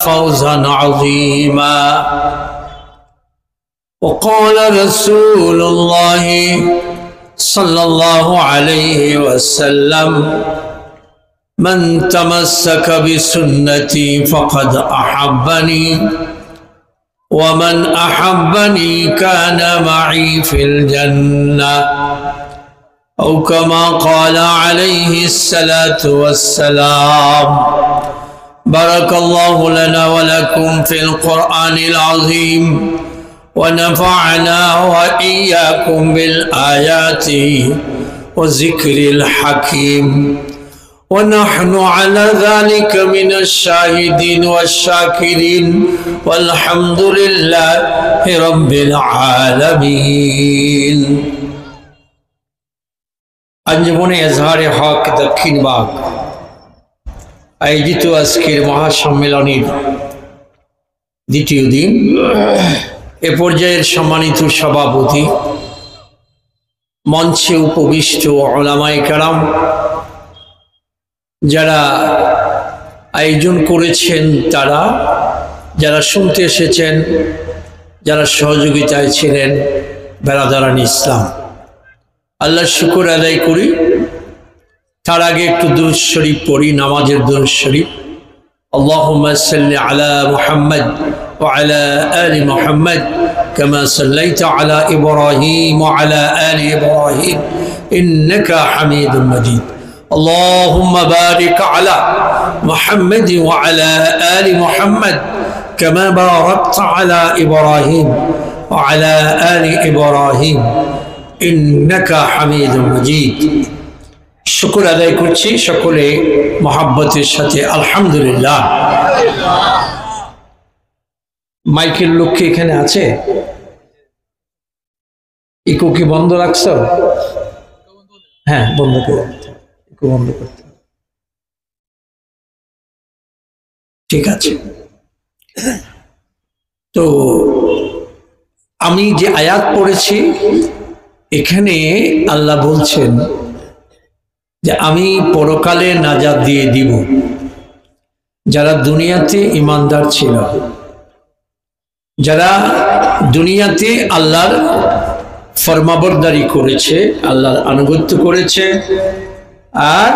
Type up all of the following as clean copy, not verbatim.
فوزا عظيما. وقال رسول الله صلى الله عليه وسلم من تمسك بسنتي فقد أحبني ومن أحبني كان معي في الجنة أو كما قال عليه الصلاة والسلام. بارك الله لنا ولكم في القرآن العظيم ونفعنا وإياكم بالآيات والذكر الحكيم ونحن على ذلك من الشاهدين والشاكرين والحمد لله رب العالمين. আঞ্জুমানে এজহারে হক দক্ষিণ বাগ আয়োজিত আজকের মহাসম্মেলনের দ্বিতীয় দিন। এ পর্যায়ের সম্মানিত সভাপতি, মঞ্চে উপবিষ্ট উলামায়ে কেরাম, যারা আয়োজন করেছেন তারা, যারা শুনতে এসেছেন, যারা সহযোগিতায় ছিলেন, বেরাদারান ইসলাম, আল্লাহর শুকর আদায় করি। তার আগে একটু দুরূদ শরীফ পড়ি, নামাজের দুরূদ শরীফ। আল্লাহুম্মা সাল্লি আলা মুহাম্মদ ওয়া আলা আলি মুহাম্মদ কামা সাল্লাইতা আলা ইব্রাহিম ওয়া আলা আলি ইব্রাহিম ইন্নাকা হামিদুম মাজিদ। আল্লাহুম্মা বারিক আলা মুহাম্মদ ওয়া আলা আলি মুহাম্মদ কামা বারাকতা আলা ইব্রাহিম ওয়া আলা আলি ইব্রাহিম ইন্নাকা হামিদুম মাজিদ। শুকর আদায় করছি সকলে মহাব্বতের সাথে আলহামদুলিল্লাহ। মাইকের লোক কি এখানে আছে? ইকো কি বন্ধ রাখছো? হ্যাঁ, বন্ধ করে ইকো বন্ধ করতে। ঠিক আছে। তো আমি যে আয়াত পড়েছি, এখানে আল্লাহ বলছেন যে আমি পরকালে নাজাত দিয়ে দিব যারা দুনিয়াতে ঈমানদার ছিল, যারা দুনিয়াতে আল্লাহর ফরমাবরদারি করেছে, আল্লাহর আনুগত্য করেছে আর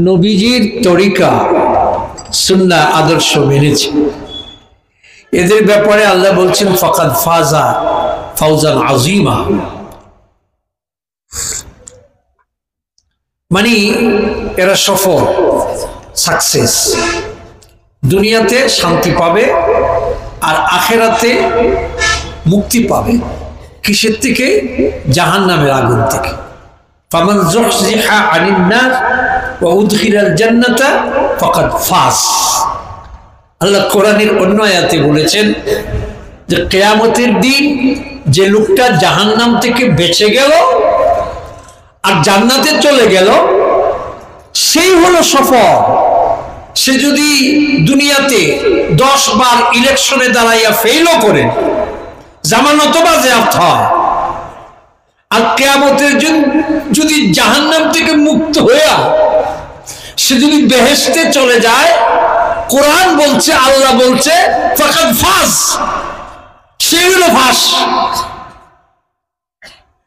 নবীজির তরিকা সুন্নাহ আদর্শ মেনেছে। এদের ব্যাপারে আল্লাহ বলছেন ফাকাদ ফাজা ফাওজান আযীমা, মানে এরা সফল, সাকসেস। দুনিয়াতে শান্তি পাবে আর আখিরাতে মুক্তি পাবে। কিসের থেকে? জাহান্নামের আগুন থেকে। ফামান যুহজিহা আনিন নার ওয়া উদখিলাল জান্নাতা ফাকাদ ফাজ। আল্লাহ কোরআনের অন্য আয়াতে বলেছেন যে কিয়ামতের দিন যে লোকটা জাহান্নাম থেকে বেঁচে গেল আর জান্নাতে চলে গেল, সেই হলো সফল। সে যদি দুনিয়াতে 10 বার ইলেকশনে দাঁড়াইয়া ফেলও করে জামানত বাজেয়াপ্ত হয়, আর কিয়ামতের দিন যদি জাহান্নাম থেকে মুক্ত হইয়া সে যদি বেহেশতে চলে যায়, কোরআন বলছে, আল্লাহ বলছে ফাকাদ ফাজ, সে হলো ফাঁস,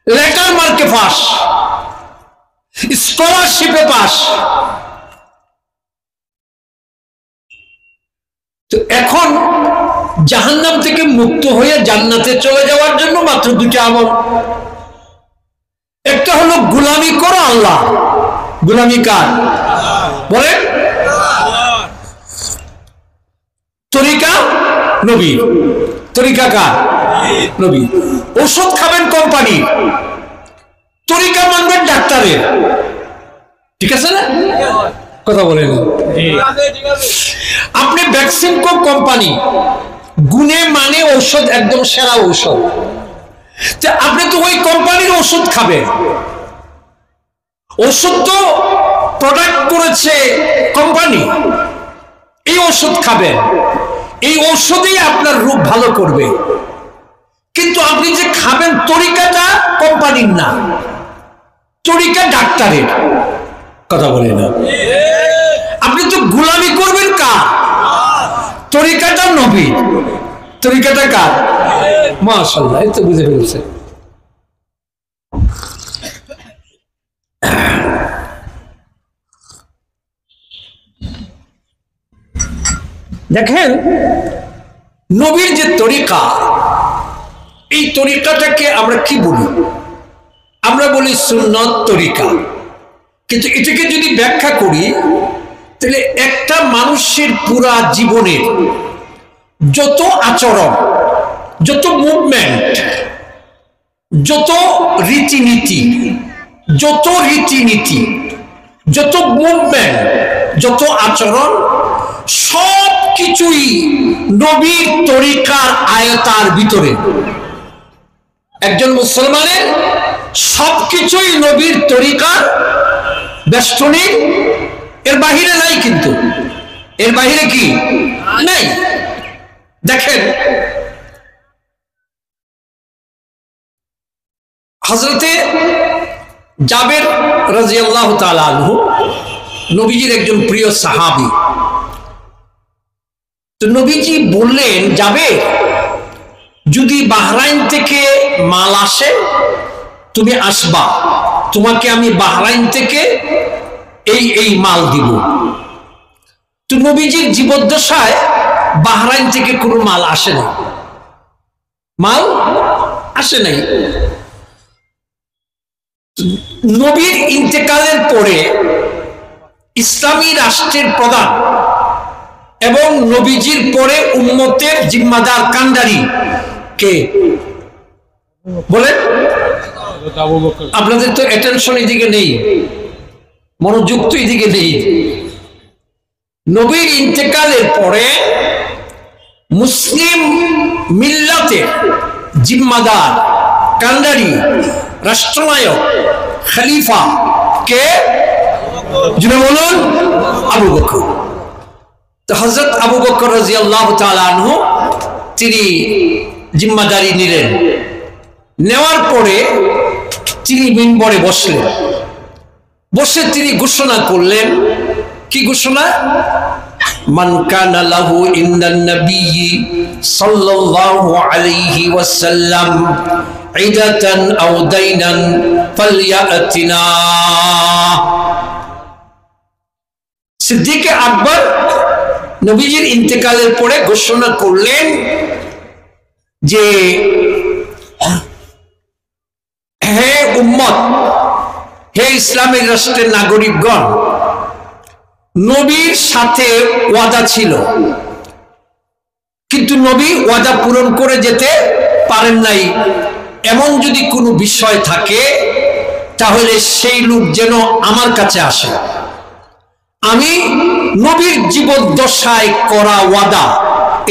লেটার মার্কে ফাঁস, স্কলারশিপে পাস। তো এখন জাহান্নাম থেকে মুক্ত হয়ে জান্নাতে চলে যাওয়ার জন্য মাত্র দুটো আমল। একটা হলো গোলামি করো আল্লাহ। গোলামি কার? বলে তরিকা নবী। তরিকা কার? নবী। ওষুধ খাবেন কোম্পানি, তরিকা মানবেন ডাক্তারের। ঠিক আছে না? কথা বলেন। আপনি ভ্যাকসিন কোম্পানি, গুণে মানে ঔষধ একদম সেরা ঔষধ, আপনি তো ওই কোম্পানির ওষুধ খাবেন। ওষুধ তো প্রোডাক্ট করেছে কোম্পানি, এই ওষুধ খাবেন, এই ওষুধই আপনার রূপ ভালো করবে। কিন্তু আপনি যে খাবেন তরিকাটা কোম্পানির না, তরিকা ডাক্তারের। কথা বলে না, আপনি তো গোলামি করবেন কার? তরিকাটা নবীর, তরিকাটা কার? মাশাআল্লাহ, এই তো বুঝে ফেলছে। দেখেন নবীর যে তরিকা, এই তরিকাটাকে আমরা কি বলি? আমরা বলি সুন্নত তরিকা। কিন্তু এটাকে যদি ব্যাখ্যা করি তাহলে একটা মানুষের পুরা জীবনের যত আচরণ, যত মুভমেন্ট, যত রীতিনীতি, যত মুভমেন্ট, যত আচরণ, সব কিছুই নবীর তরিকার আয়তার ভিতরে। একজন মুসলমানের সবকিছুই নবীর তরিকার বেষ্টনী, এর বাহিরে নাই। কিন্তু এর বাহিরে কি নাই? দেখেন হযরতে জাবের রাদিয়াল্লাহু তাআলা আনহু নবীজির একজন প্রিয় সাহাবী। তো নবীজি বললেন, জাবের, যদি বাহরাইন থেকে মাল আসে তুমি আসবা, তোমাকে আমি বাহরাইন থেকে এই মাল দিব। তো নবীজির জীবদ্দশায় বাহরাইন থেকে কোনো মাল আসে না, মাল আসে নাই। নবীর ইন্তেকালের পরে ইসলামী রাষ্ট্রের প্রধান এবং নবীজির পরে উম্মতের জিম্মাদার কান্ডারি কে বলেন? আপনাদের তো অ্যাটেনশন এদিকে নেই, মনোযোগ তো এদিকে নেই। নবীর ইন্তেকালের পরে মুসলিম মিল্লাতের জিম্মাদার, কান্ডারি, রাষ্ট্রনায়ক, খলিফা কে? যিনি বলুন, আবু বকর। তো হযরত আবু বকর রাদিয়াল্লাহু তাআলা আনহু তিনি জিম্মাদারি নিলেন। নেওয়ার পরে তিনি মিম্বরে বসলেন। বসে তিনি ঘোষণা করলেন, কি ঘোষণা? মান কানা লাহু ইনদান নাবিয়্যি সাল্লাল্লাহু আলাইহি ওয়াসাল্লাম ইদাতান আও দাইনান ফালইয়াতিনা। সিদ্দিক আকবর নবীজির ইন্তেকালের পরে ঘোষণা করলেন যে, হে উম্মত, হে ইসলামের রাষ্ট্রের নাগরিকগণ, নবীর সাথে ওয়াদা ছিল, কিন্তু নবী ওয়াদা পূরণ করে যেতে পারেন নাই। এমন যদি কোনো বিষয় থাকে তাহলে সেই লোক যেন আমার কাছে আসে। আমি নবীর জীবদ্দশায় করা ওয়াদা,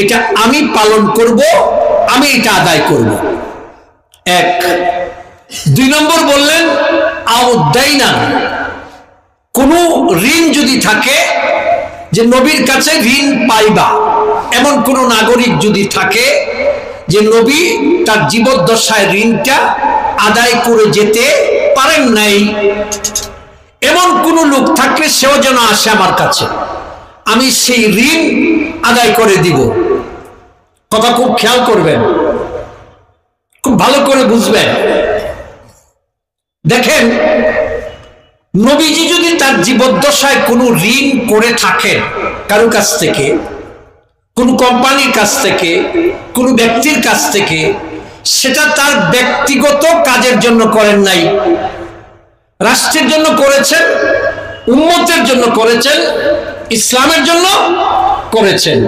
এটা আমি পালন করব, আমি এটা আদায় করব। এক। দুই নম্বর বললেন, আউদাইনা, কোন ঋণ যদি থাকে, যে নবীর কাছে ঋণ পাইবা, এমন কোন নাগরিক যদি থাকে যে নবী তার জীবদ্দশায় ঋণটা আদায় করে যেতে পারেন নাই, এমন কোন লোক থাকলে সেও যেন আসে আমার কাছে, আমি সেই ঋণ আদায় করে দিব। কথা খুব খেয়াল করবেন, খুব ভালো করে বুঝবেন। দেখেন, নবীজি যদি তার জীবদ্দশায় কোনো ঋণ করে থাকেন কারো কাছ থেকে, কোন কোম্পানির কাছ থেকে, কোন ব্যক্তির কাছ থেকে, সেটা তার ব্যক্তিগত কাজের জন্য করেন নাই, রাষ্ট্রের জন্য করেছেন, উম্মতের জন্য করেছেন, ইসলামের জন্য করেছেন।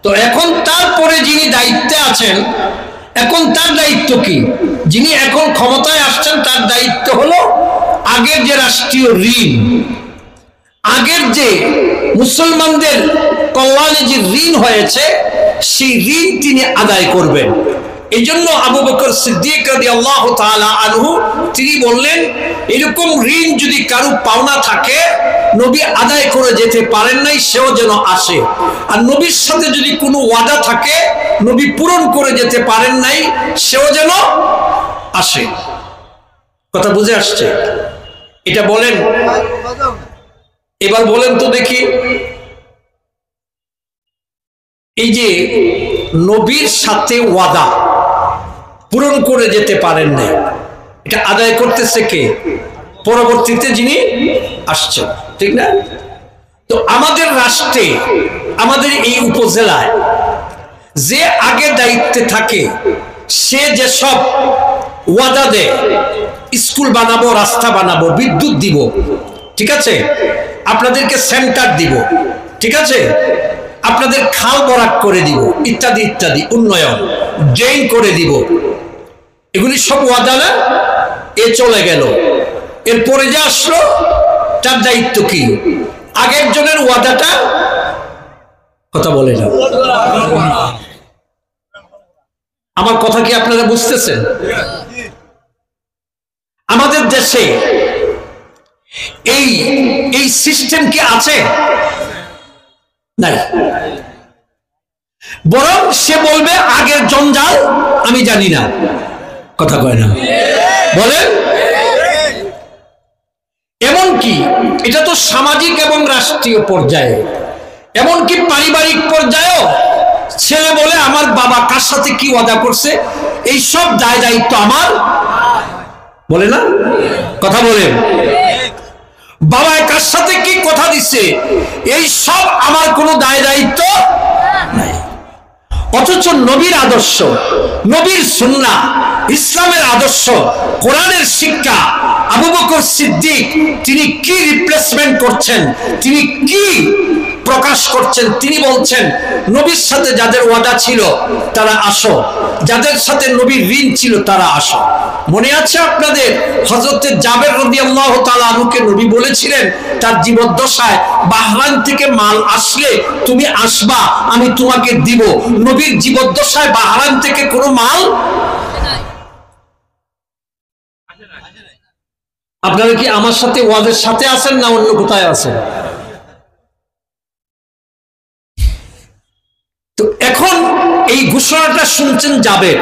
তো এখন তারপরে যিনি দায়িত্বে আছেন, এখন তার দায়িত্ব কি? যিনি এখন ক্ষমতায় আসছেন তার দায়িত্ব হলো আগের যে রাষ্ট্রীয় ঋণ, আগের যে মুসলমানদের কল্যাণে যে ঋণ হয়েছে, সেই ঋণ তিনি আদায় করবেন। এই জন্য আবু বকর সিদ্দিক রাদিয়াল্লাহু তাআলা আনহু তিনি বললেন, এরকম ঋণ যদি কারো পাওনা থাকে, নবী আদায় করে যেতে পারেন নাই, সেও যেন আসে। আর নবীর সাথে যদি কোনো ওয়াদা থাকে, নবী পূরণ করে যেতে পারেন নাই, সেও যেন আসে। কথা বুঝে আসছে? এটা বলেন, এবার বলেন তো দেখি, এই যে নবীর সাথে ওয়াদা পূরণ করে যেতে পারেন না, এটা আদায় করতেছে কে? পরবর্তীতে যিনি আসছেন, ঠিক না? তো আমাদের রাষ্ট্রে, আমাদের এই উপজেলায় যে আগে দায়িত্বে থাকে, সে যেসব ওয়াদা দেয়, স্কুল বানাবো, রাস্তা বানাবো, বিদ্যুৎ দিব, ঠিক আছে, আপনাদেরকে সেন্টার দিব, ঠিক আছে, আপনাদের খাল বরাক করে দিব, ইত্যাদি ইত্যাদি, উন্নয়ন, ড্রেন করে দিব, এগুলি সব ওয়াদা না? এ চলে গেল, এরপরে যে আসলো তার দায়িত্ব কি? আগের জনের ওয়াদাটা, কথা বলে না, আমার কথা কি আপনারা বুঝতেছেন? আমাদের দেশে এই এই সিস্টেম কি আছে? নাই। বরং সে বলবে আগের জঞ্জাল আমি জানি না, কথা কয় না, বলেন। এমনকি এটা তো সামাজিক এবং রাষ্ট্রীয় পর্যায়ে, এমনকি পারিবারিক পর্যায়েও ছেলে বলে আমার বাবা কার সাথে কি ওয়াদা করছে, এই সব দায় দায়িত্ব আমার, বলে না, কথা বলেন। বাবা কার সাথে কি কথা দিচ্ছে, এই সব আমার কোনো দায় দায়িত্ব নাই। অথচ নবীর আদর্শ, নবীর সুন্নাহ, ইসলামের আদর্শ, কোরআনের শিক্ষা, আবু বকর সিদ্দিক তিনি কি রিপ্লেসমেন্ট করছেন, তিনি কি প্রকাশ করছেন? তিনি বলছেন নবীর সাথে যাদের ওয়াদা ছিল তারা আসো, যাদের সাথে নবীর ঋণ ছিল তারা আসো। মনে আছে আপনাদের হযরত জাবের রাদিয়াল্লাহু তাআলা আনহুকে নবী বলেছিলেন তার জীবদ্দশায়, বাহরাইন থেকে মাল আসলে তুমি আসবা, আমি তোমাকে দিব। নবীর জীবদ্দশায় বাহরাইন থেকে কোনো মাল, আপনারা কি আমার সাথে ওয়াদের সাথে আছেন না অন্য কোথায় আছেন? তো এখন এই ঘোষণাটা শুনছেন, জাবের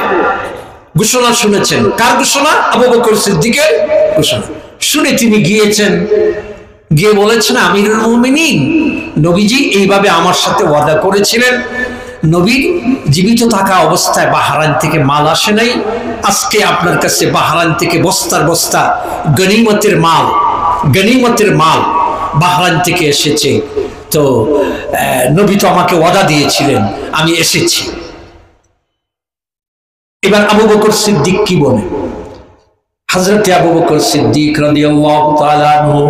ঘোষণা শুনেছেন। কার ঘোষণা? আবু বকর সিদ্দিকের ঘোষণা শুনে তিনি গিয়েছেন, গিয়ে বলেছেন আমিরুল মুমিনিন, নবীজি এইভাবে আমার সাথে ওয়াদা করেছিলেন, নবীর জীবিত থাকা অবস্থায় বাহরাইন থেকে মাল আসে নাই, আজকে আপনার কাছে বাহরাইন থেকে বস্তার বস্তা গনিমতের মাল, গনিমতের মাল বাহরাইন থেকে এসেছে। তো নবী তো আমাকে ওয়াদা দিয়েছিলেন, আমি এসেছি। এবার আবু বকর সিদ্দিক কি বলে? হযরত আবু বকর সিদ্দিক রাদিয়াল্লাহু তাআলা আনহু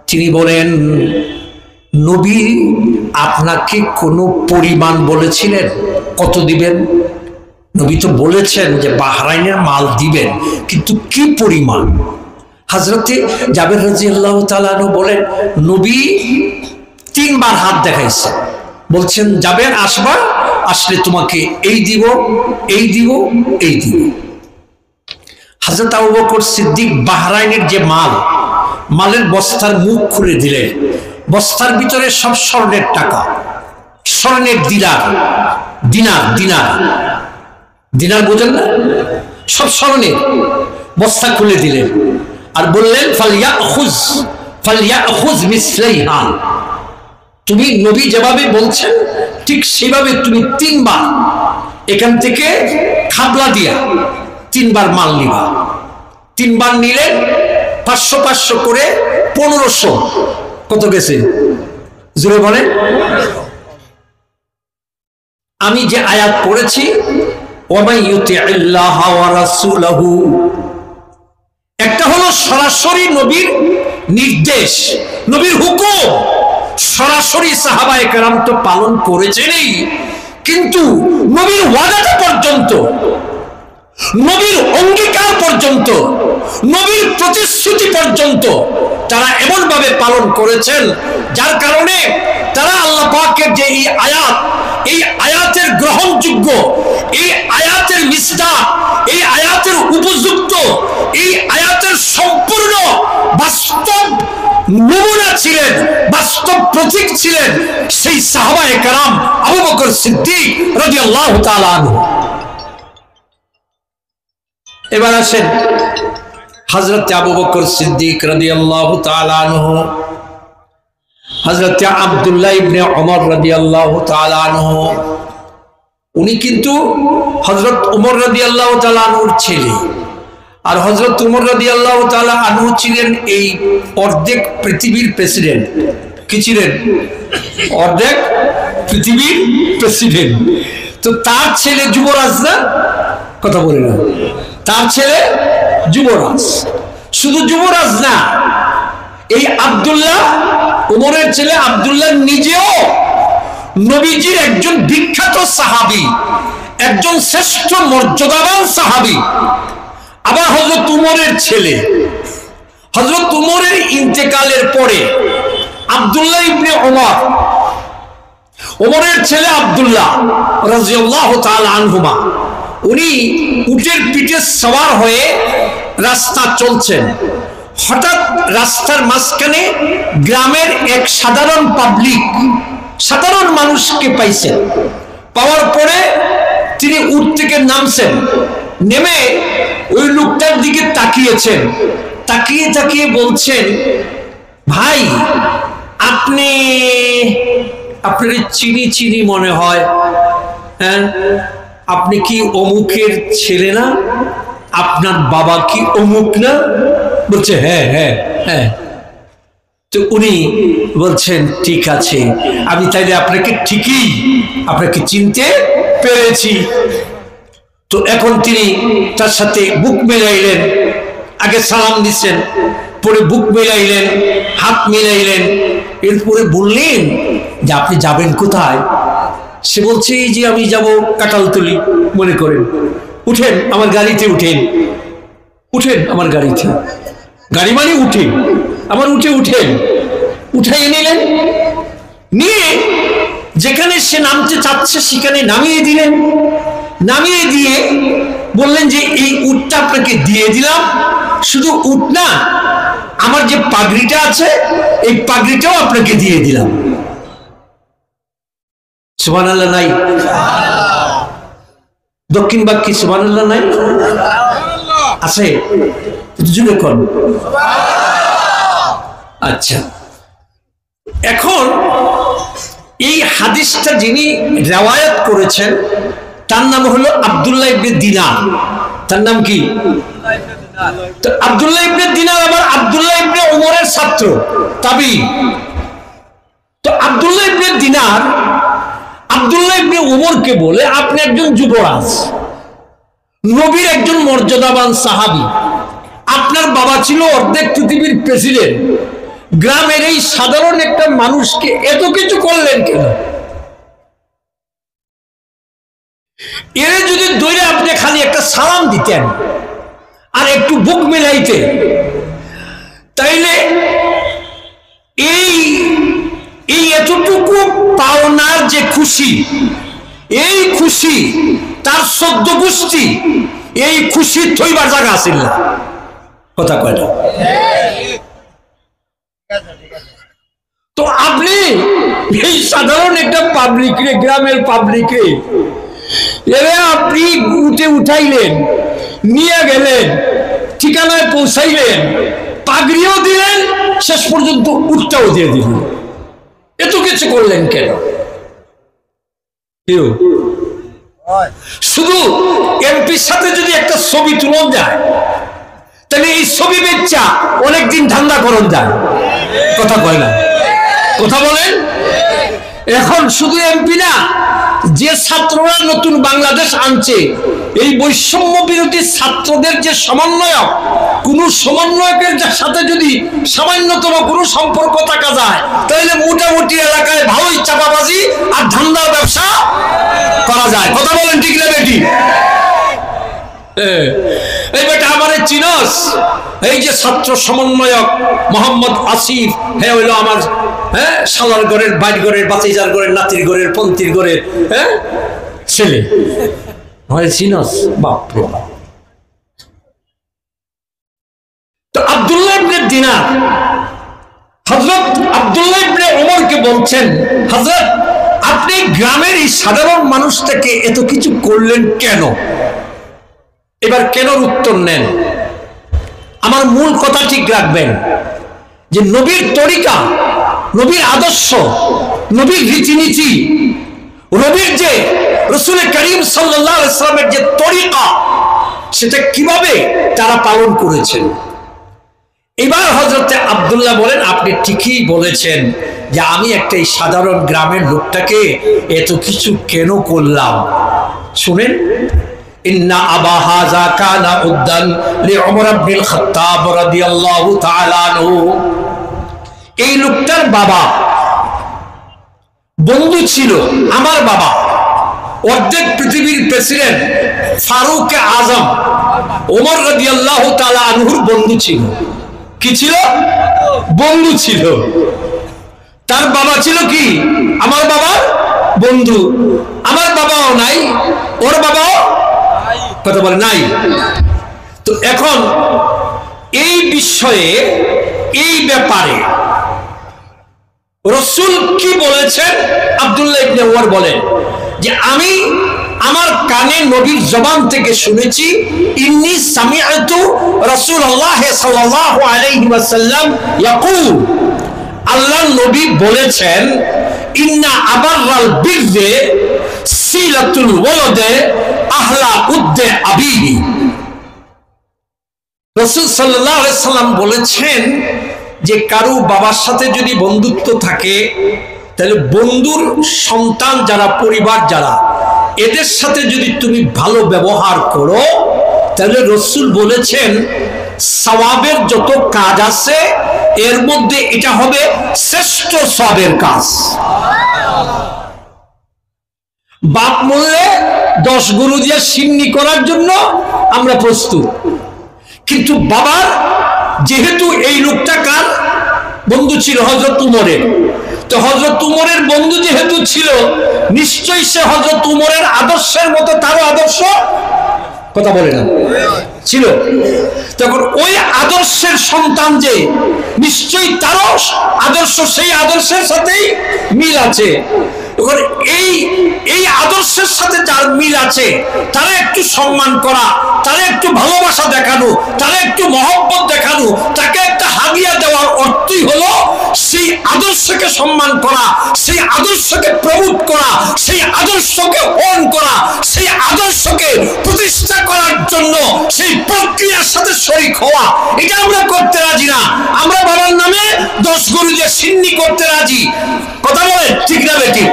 তিনি বলেন, নবী আপনাকে কোনো পরিমাণ বলেছিলেন কত দিবেন? নবী তো বলেছেন যে বাহরাইনের মাল দিবেন, কিন্তু কি পরিমাণ? হযরতে জাবের রাদিয়াল্লাহু তাআলা আনহু বলেন, নবী তিনবার হাত দেখাইছে, বলছেন জাবের আসবা, আসলে তোমাকে এই দিব, এই দিব, এই দিব। হযরত আবু বকর সিদ্দিক বাহরাইনের যে মাল, মালের বস্তার মুখ খুলে দিলেন, বস্তার ভিতরে সব স্বর্ণের টাকা, স্বর্ণের দিনার, দিনার দিনার দিনার বোঝেন না, সব স্বর্ণের বস্তা খুলে দিলেন আর বললেন ফালইয়াখুজ ফালইয়াখুজ মিসলাইহা, তুমি নবী যেভাবে বলছেন ঠিক সেভাবে তুমি তিনবার এখান থেকে খাবলা দিয়া তিনবার মাল নিবা। তিনবার নিলেন 500 500 করে 1500, কত গেছে জোরে বলেন? আমি যে আয়াত পড়েছি ওয়া ইউতিইল্লাহা ওয়া রাসূলাহু, একটা হলো সরাসরি নবীর নির্দেশ, নবীর হুকুম সরাসরি সাহাবায়ে কেরাম তো পালন করেছেনই, কিন্তু নবীর ওয়াদাটা পর্যন্ত, নবীর অঙ্গীকার পর্যন্ত, নবীর প্রতিশ্রুতি পর্যন্ত তারা এমন ভাবে পালন করেছেন যার কারণে তারা আল্লাহ পাকের যে এই আয়াত, এই আয়াতের গ্রহণযোগ্য, এই আয়াতের মিসদাক, এই আয়াতের উপযুক্ত, এই আয়াতের সম্পূর্ণ বাস্তব নমুনা ছিলেন, বাস্তব প্রতীক ছিলেন সেই সাহাবায়ে কেরাম আবু বকর সিদ্দিক রাদিয়াল্লাহু তাআলা আনহু। এবার আসেন হযরত আবু বকর সিদ্দিক রাদিয়াল্লাহু তাআলা আনহু হযরত আব্দুল্লাহ ইবনে ওমর রাদিয়াল্লাহু তাআলা আনহু, উনি কিন্তু হযরত ওমর রাদিয়াল্লাহু তাআলা আনহুর ছেলে। আর হযরত ওমর রাদিয়াল্লাহু তাআলা আনহু ছিলেন এই অর্ধেক পৃথিবীর প্রেসিডেন্ট। কি ছিলেন? অর্ধেক পৃথিবীর প্রেসিডেন্ট। তো তার ছেলে যুবরাজ না? কথা বলে না, তার ছেলে যুবরাজ। শুধু যুবরাজ না, এই আব্দুল্লাহ, ওমরের ছেলে আব্দুল্লাহ নিজেও নবীজির একজন বিখ্যাত সাহাবী, একজন শ্রেষ্ঠ মর্যাদাবান সাহাবী। আবার হযরত উমরের ছেলে, হযরত উমরের ইন্তেকালের পরে আব্দুল্লাহ ইবনে ওমর, ওমরের ছেলে আব্দুল্লাহ রাদিয়াল্লাহু তাআলা আনহুমা, উনি উটের পিঠে সওয়ার হয়ে রাস্তা চলছেন। হঠাৎ রাস্তার মাঝখানে গ্রামের এক সাধারণ পাবলিক, সাধারণ মানুষকে পাইছেন। পাওয়ার পরে তিনি উট থেকে নামছেন, নেমে ওই লোকটার দিকে তাকিয়েছেন, তাকিয়ে তাকিয়ে বলছেন, ভাই আপনি, আপনার চিনি চিনি মনে হয়, হ্যাঁ আপনি কি অমুকের ছেলে না? আপনার বাবা কি অমুক না? বলছে হ্যাঁ হ্যাঁ হ্যাঁ। তো উনি বলছেন ঠিক আছে, আমি তাইলে আপনাকে ঠিকই আপনাকে চিনতে পেরেছি। তো এখন তিনি তার সাথে বুক মেলাইলেন, আগে সালাম দিচ্ছেন, পরে বুক মেলাইলেন, হাত মেলাইলেন, এরপরে বললেন যে আপনি যাবেন কোথায়? সে বলছে এই যে আমি যাব কাটালতলি, মনে করেন, উঠেন আমার গাড়িতে, উঠেন উঠেন আমার গাড়িতে, গাড়ি মানে উঠে, আমার উঠে উঠেন। উঠাইয়ে নিলেন, নিয়ে যেখানে সে নামতে চাচ্ছে সেখানে নামিয়ে দিলেন। নামিয়ে দিয়ে বললেন যে এই উটটা আপনাকে দিয়ে দিলাম, শুধু উট না, আমার যে পাগড়িটা আছে এই পাগড়িটাও আপনাকে দিয়ে দিলাম। সুবহানাল্লাহ নাই? দক্ষিণ বাক্যে সুবহানাল্লাহ নাই? আছে? জুড়ে কোন? আচ্ছা, এখন এই হাদিসটা যিনি রিওয়ায়াত করেছেন তার নাম হলো আব্দুল্লাহ ইবনে দিনার। তার নাম কি? তো আব্দুল্লাহ ইবনে দিনার আবার আব্দুল্লাহ ইবনে ওমরের ছাত্র, তাবি। তো আব্দুল্লাহ ইবনে দিনার আব্দুল্লাহ ইবনে ওমরকে বলে, আপনি একজন যুবরাজ, নবীর একজন মর্যাদাবান সাহাবী, আপনার বাবা ছিল অর্ধেক পৃথিবীর প্রেসিডেন্ট, গ্রামের এই সাধারণ একটা মানুষকে এত কিছু করলেন কেন? এর যদি দৈরে আপনি খালি একটা সালাম দিতেন আর একটু বুক মিলাইতে, তাইলে এই এই এতটুকু পাওনার যে খুশি, এই খুশি তার 14 গোষ্ঠী এই খুশি থইবার জায়গা আছিল না। কথা কয় না? তো আপনি এই সাধারণ একটা পাবলিকরে, গ্রামের পাবলিকরে, এরে আপনি উঠে উঠাইলেন, নিয়ে গেলেন, ঠিকানায় পৌঁছাইলেন, পাগড়িও দিলেন, শেষ পর্যন্ত উটটাও দিয়ে দিলেন। এত কিছু করলেন কেন? শুধু এমপির সাথে যদি একটা ছবি তুলন যায়, তাহলে এই ছবি বেচা অনেকদিন ধান্দা করন যায়। কথা কয় না? কথা বলেন? এখন শুধু এমপি না, যে ছাত্ররা নতুন বাংলাদেশ আনছে, এই বৈষম্য বিরোধী ছাত্রদের যে সমন্বয়ক, কোন সমন্বয়কের সাথে যদি সামান্যতম কোনো সম্পর্ক থাকা যায়, তাহলে মোটামুটি এলাকায় ভালোই চাপাবাজি আর ধান্দা ব্যবসা করা যায়। কথা বলেন ঠিক না বেটি? এই বেটা আমারে চিনস? এই যে ছাত্র সমন্বয়ক মোহাম্মদ আসিফ, হ্যাঁ হইলো আমার, হ্যাঁ শালার ঘরের, বাইর ঘরের, বাতিজার ঘরের, নাতির ঘরের, পন্থীর ঘরের, হ্যাঁ ছেলে, হয় চিনস? বাপরে। তো আব্দুল্লাহ ইবনে দিনার হযরত আব্দুল্লাহ ইবনে ওমরকে বলছেন, হযরত আপনি গ্রামের এই সাধারণ মানুষটাকে এত কিছু করলেন কেন? এবার কেনর উত্তর নেন। আমার মূল কথা ঠিক রাখবেন যে নবীর তরিকা নবীর আদর্শ, নবীর রীতিনীতি, নবীর যে রাসূল করিম সাল্লাল্লাহু আলাইহি ওয়াসাল্লামের যে তরিকা, সেটা কিভাবে তারা পালন করেছেন। এবার হযরতে আব্দুল্লাহ বলেন, আপনি ঠিকই বলেছেন যে আমি একটা এই সাধারণ গ্রামের লোকটাকে এত কিছু কেন করলাম। শুনেন, ইন্না আবা হাযা কানা উদ্দান লিউমর ইবনুল খাত্তাব রাদিয়াল্লাহু তাআলা আনহু। এই লোকটার বাবা বন্ধু ছিল আমার বাবা, অর্ধেক পৃথিবীর প্রেসিডেন্ট ফারুক আজম ওমর রাদিয়াল্লাহু তাআলা আনহুর বন্ধু ছিল। কি ছিল? বন্ধু ছিল। তার বাবা ছিল কি? আমার বাবার বন্ধু। আমার বাবাও নাই, ওর বাবাও কথা বলে নাই। তো এখন এই বিষয়ে, এই ব্যাপারে রাসূল কি বলেছেন? আব্দুল্লাহ ইবনে উমর বলেন যে আমি আমার কানে নবীর জবান থেকে শুনেছি, ইন্নী সামিআতু রাসূলুল্লাহ সাল্লাল্লাহু আলাইহি ওয়াসাল্লাম ইয়াকুল, আল্লাহর নবী বলেছেন, ইন্না আবাররাল বিররি সিলাতুল ওয়ালাদে আহলা উদ্দে আবিহি। রাসূল সাল্লাল্লাহু আলাইহি ওয়াসাল্লাম বলেছেন যে কারো বাবার সাথে যদি বন্ধুত্ব থাকে, তাহলে বন্ধুর সন্তান যারা, পরিবার যারা, এদের সাথে যদি তুমি ভালো ব্যবহার করো, তাহলে রাসূল বলেছেন সওয়াবের যত কাজ আছে এর মধ্যে এটা হবে শ্রেষ্ঠ সওয়াবের কাজ। বাপ মরলে 10 গরু দিয়ে সিন্নি করার জন্য আমরা প্রস্তুত, কিন্তু বাবার, যেহেতু এই লোকটা কার বন্ধু ছিল? হযরত উমরের। তো হযরত উমরের বন্ধু যেহেতু ছিল, নিশ্চয়ই সে হযরত উমরের আদর্শের মতো তারও আদর্শ, কথা বলে না, ছিল। তখন ওই আদর্শের সন্তান যে, নিশ্চয়ই তারও আদর্শ সেই আদর্শের সাথেই মিল আছে। তখন এই আদর্শের সাথে যার মিল আছে, তারা একটু সম্মান করা, তারা একটু ভালোবাসা দেখানো, তারা একটু মহব্বত দেখানো, তাকে একটা হাদিয়া দেওয়ার অর্থই হলো সেই আদর্শকে সম্মান করা, সেই আদর্শকে প্রমোট করা, সেই আদর্শকে অন করা, সেই আদর্শকে প্রতিষ্ঠা করার জন্য সেই প্রক্রিয়ার সাথে শরীক হওয়া। এটা আমরা করতে রাজি না। আমরা বাবার নামে 10 গরু দিয়ে সিন্নি করতে রাজি, কথা বলে ঠিক না বেটি?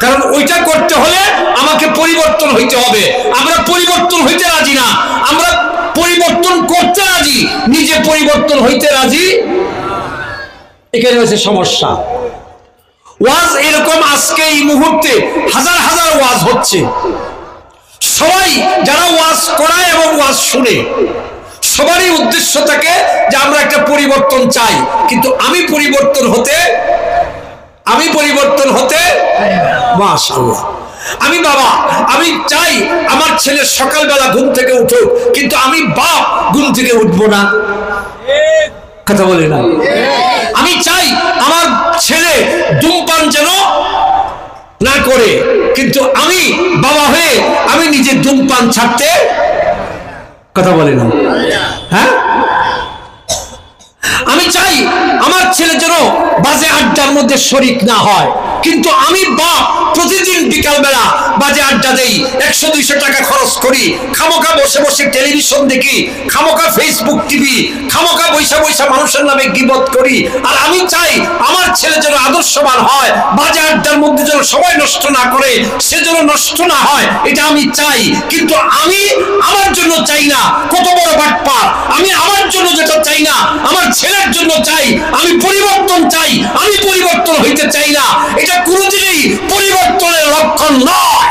কারণ ওইটা করতে হলে আমাকে পরিবর্তন হইতে হবে। আমরা পরিবর্তন হইতে রাজি না, আমরা পরিবর্তন করতে রাজি, নিজে পরিবর্তন হইতে রাজি। এখানে হচ্ছে সমস্যা। ওয়াজ এরকম আজকে এই মুহূর্তে হাজার হাজার ওয়াজ হচ্ছে। সবাই যারা ওয়াজ করায় এবং ওয়াজ শুনে, সবারই উদ্দেশ্য থাকে যে আমরা একটা পরিবর্তন চাই, কিন্তু আমি পরিবর্তন হতে মাশাআল্লাহ, আমি বাবা, আমি চাই আমার ছেলে সকালবেলা ঘুম থেকে উঠুক, কিন্তু আমি বাপ ঘুম থেকে উঠবো না, কথা বলে না। আমি চাই আমার ছেলে ধূমপান যেন না করে, কিন্তু আমি বাবা হয়ে আমি নিজে ধূমপান ছাড়তে, কথা বলে না। হ্যাঁ, আমি চাই আমার ছেলে যেন বাজে আড্ডার মধ্যে শরীক না হয়, কিন্তু আমি বাপ প্রতিদিন বিকালবেলা বাজে আড্ডা দেই, 100-200 টাকা খরচ করি, খামোকা বসে বসে টেলিভিশন দেখি, খামোকা ফেসবুক টিভি, খামোকা বৈশা বৈশা মানুষের নামে গীবত করি। আর আমি চাই আমার ছেলে যেন আদর্শবান হয়, বাজে আড্ডার মধ্যে যেন সবাই নষ্ট না করে, সে যেন নষ্ট না হয়, এটা আমি চাই। কিন্তু আমি আমার জন্য চাই না, কত বড় বাটপার! আমি আমার জন্য যেটা চাই না, আমার ছেলের জন্য চাই। আমি পরিবর্তন চাই, আমি পরিবর্তন হইতে চাই না। এটা কোনোদিনই পরিবর্তনের লক্ষণ নয়।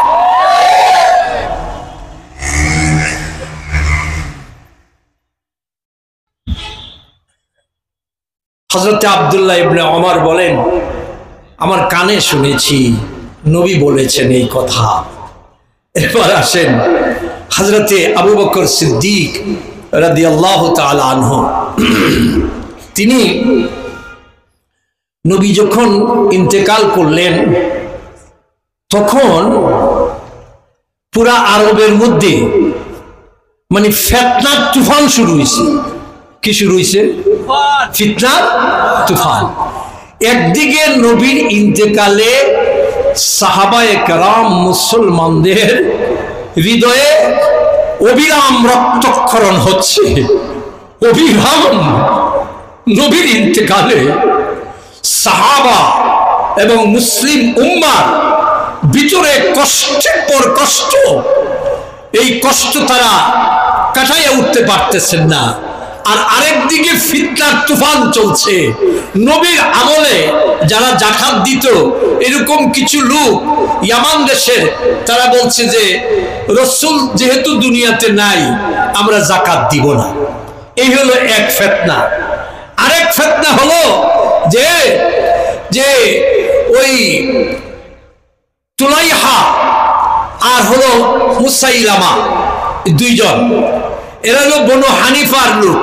হযরত আব্দুল্লাহ ইবনে ওমর বলেন, আমার কানে শুনেছি নবী বলেছেন এই কথা। এরপর আসেন হযরতে আবু বকর সিদ্দিক রাদিয়াল্লাহু তাআলা আনহু। তিনি নবী যখন ইন্তেকাল করলেন, তখন পুরা আরবের মধ্যে মানে ফিতনার তুফান শুরু হয়েছে। কি শুরু হয়েছে? ফিতনার তুফান। একদিকে নবীর ইন্তেকালে সাহাবায়ে কেরাম মুসলমানদের হৃদয়ে অবিরাম রক্তক্ষরণ হচ্ছে, অবিরাম। নবীর ইন্তেকালে সাহাবা এবং মুসলিম উম্মার ভিতরে কষ্টের পর কষ্ট, এই কষ্ট তারা কাটাইয়া উঠতে পারতেছেন না। আর আরেকদিকে ফিতনার তুফান চলছে। নবীর আমলে যারা জাকাত দিত, এরকম কিছু লোক ইয়ামান দেশের, তারা বলছে যে রাসূল যেহেতু দুনিয়াতে নাই, আমরা জাকাত দিব না। এই হলো এক ফিতনা। আরেক ফিতনা হলো যে যে ওই তুলাইহা আর হলো মুসাইলামা, দুইজন, এরা হলো বনু হানিফার লোক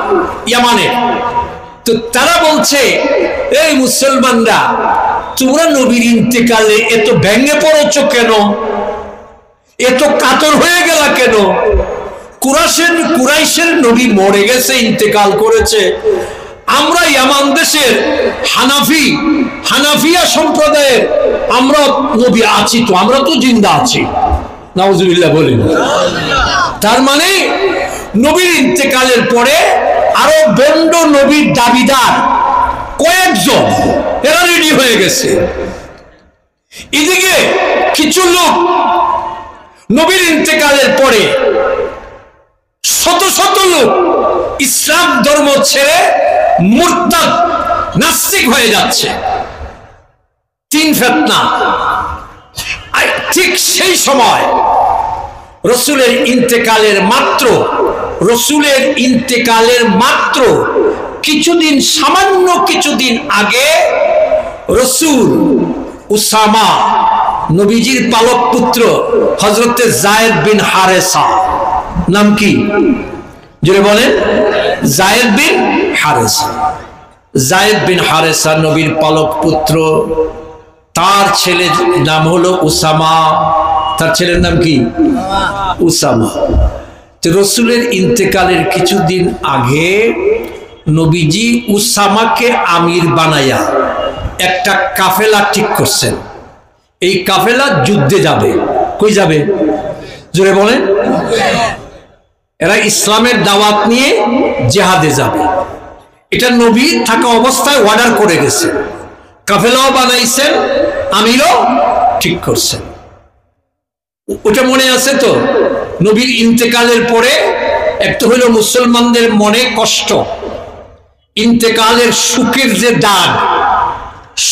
ইয়ামানের। তো তারা বলছে, এই মুসলমানরা, তোমরা নবীর ইন্তেকালে এত ভেঙে পড়েছ কেন, এত কাতর হয়ে গেল কেন? কুরাইশের নবী মরে গেছে, ইন্তেকাল করেছে, আমরা ইয়ামান দেশের হানাফিয়া সম্প্রদায়ের আমরা নবী আছি, তো আমরা তো জিন্দা আছি। নাউজুবিল্লাহ বলেন। তার মানে নবীর ইন্তেকালের পরে আরো বন্ড নবীর দাবিদার কয়েকজন এরা রেডি হয়ে গেছে। এদিকে কিছু লোক নবীর ইন্তেকালের পরে শত শত লোক ইসলাম ধর্ম ছেড়ে মুরতাদ নাস্তিক হয়ে যাচ্ছে। তিন ফিতনা। ঠিক সেই সময় রাসূলের ইন্তেকালের মাত্র কিছুদিন, সামান্য কিছুদিন আগে রাসূল উসামা, নবীজির পালক পুত্র হযরতে যায়েদ বিন হারেসা, নাম কি জোরে বলেন? যায়েদ বিন হারেসা। যায়েদ বিন হারেসা নবীর পালক পুত্র, তার ছেলের নাম হলো উসামা। তার ছেলের নাম কি? উসামা। তো রাসূলের ইন্তেকালের কিছুদিন আগে নবীজি উসামাকে আমির বানায়া একটা কাফেলা ঠিক করছেন। এই কাফেলা যুদ্ধে যাবে। কই যাবে জোরে বলেন? এরা ইসলামের দাওয়াত নিয়ে জিহাদে যাবে। এটা নবী থাকা অবস্থায় অর্ডার করে গেছে, কাফেলাও বানাইছেন, আমিরও ঠিক করছেন। ওটা মনে আছে তো? নবীর ইন্তেকালের পরে একটা হলো মুসলমানদের মনে কষ্ট, ইন্তেকালের সুখের যে দাগ,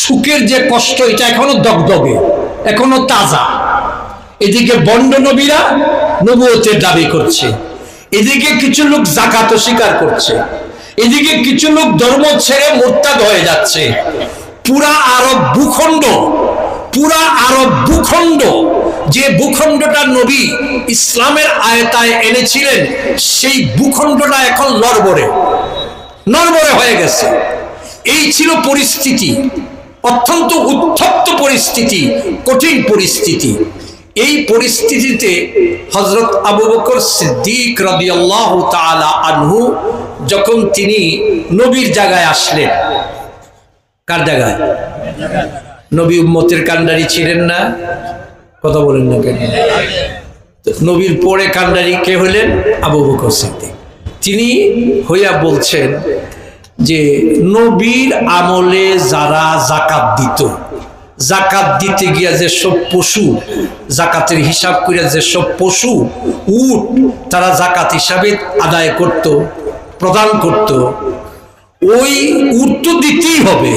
সুখের যে কষ্ট, এটা এখনো দগদগে, এখনো তাজা। এদিকে বন্ড নবীরা নবুয়তের দাবি করছে, এদিকে কিছু লোক যাকাত স্বীকার করছে, এদিকে কিছু লোক ধর্ম ছেড়ে মুরতাদ হয়ে যাচ্ছে। পুরা আরব ভূখণ্ড, যে ভূখণ্ডটা নবী ইসলামের আয়তায় এনেছিলেন, সেই ভূখণ্ডটা এখন নড়বড়ে হয়ে গেছে। এই ছিল পরিস্থিতি, অত্যন্ত উত্তপ্ত পরিস্থিতি, কঠিন পরিস্থিতি। এই পরিস্থিতিতে হযরত আবু বকর সিদ্দিক রাদিয়াল্লাহু তাআলা আনহু যখন তিনি নবীর জায়গায় আসলেন, কার জায়গায়? নবী উম্মতের কান্ডারি ছিলেন না? কথা বলেন না কেন? নবীর পরে কান্ডারি কে হলেন? আবু বকর সিদ্দিক। তিনি হইয়া বলছেন যে নবীর আমলে যারা যাকাত দিত, যাকাত দিতে গিয়া যে সব পশু, যাকাতের হিসাব করে যে সব পশু, উট, তারা যাকাত হিসাবে আদায় করত, প্রদান করত, ওই উট তো দিতেই হবে।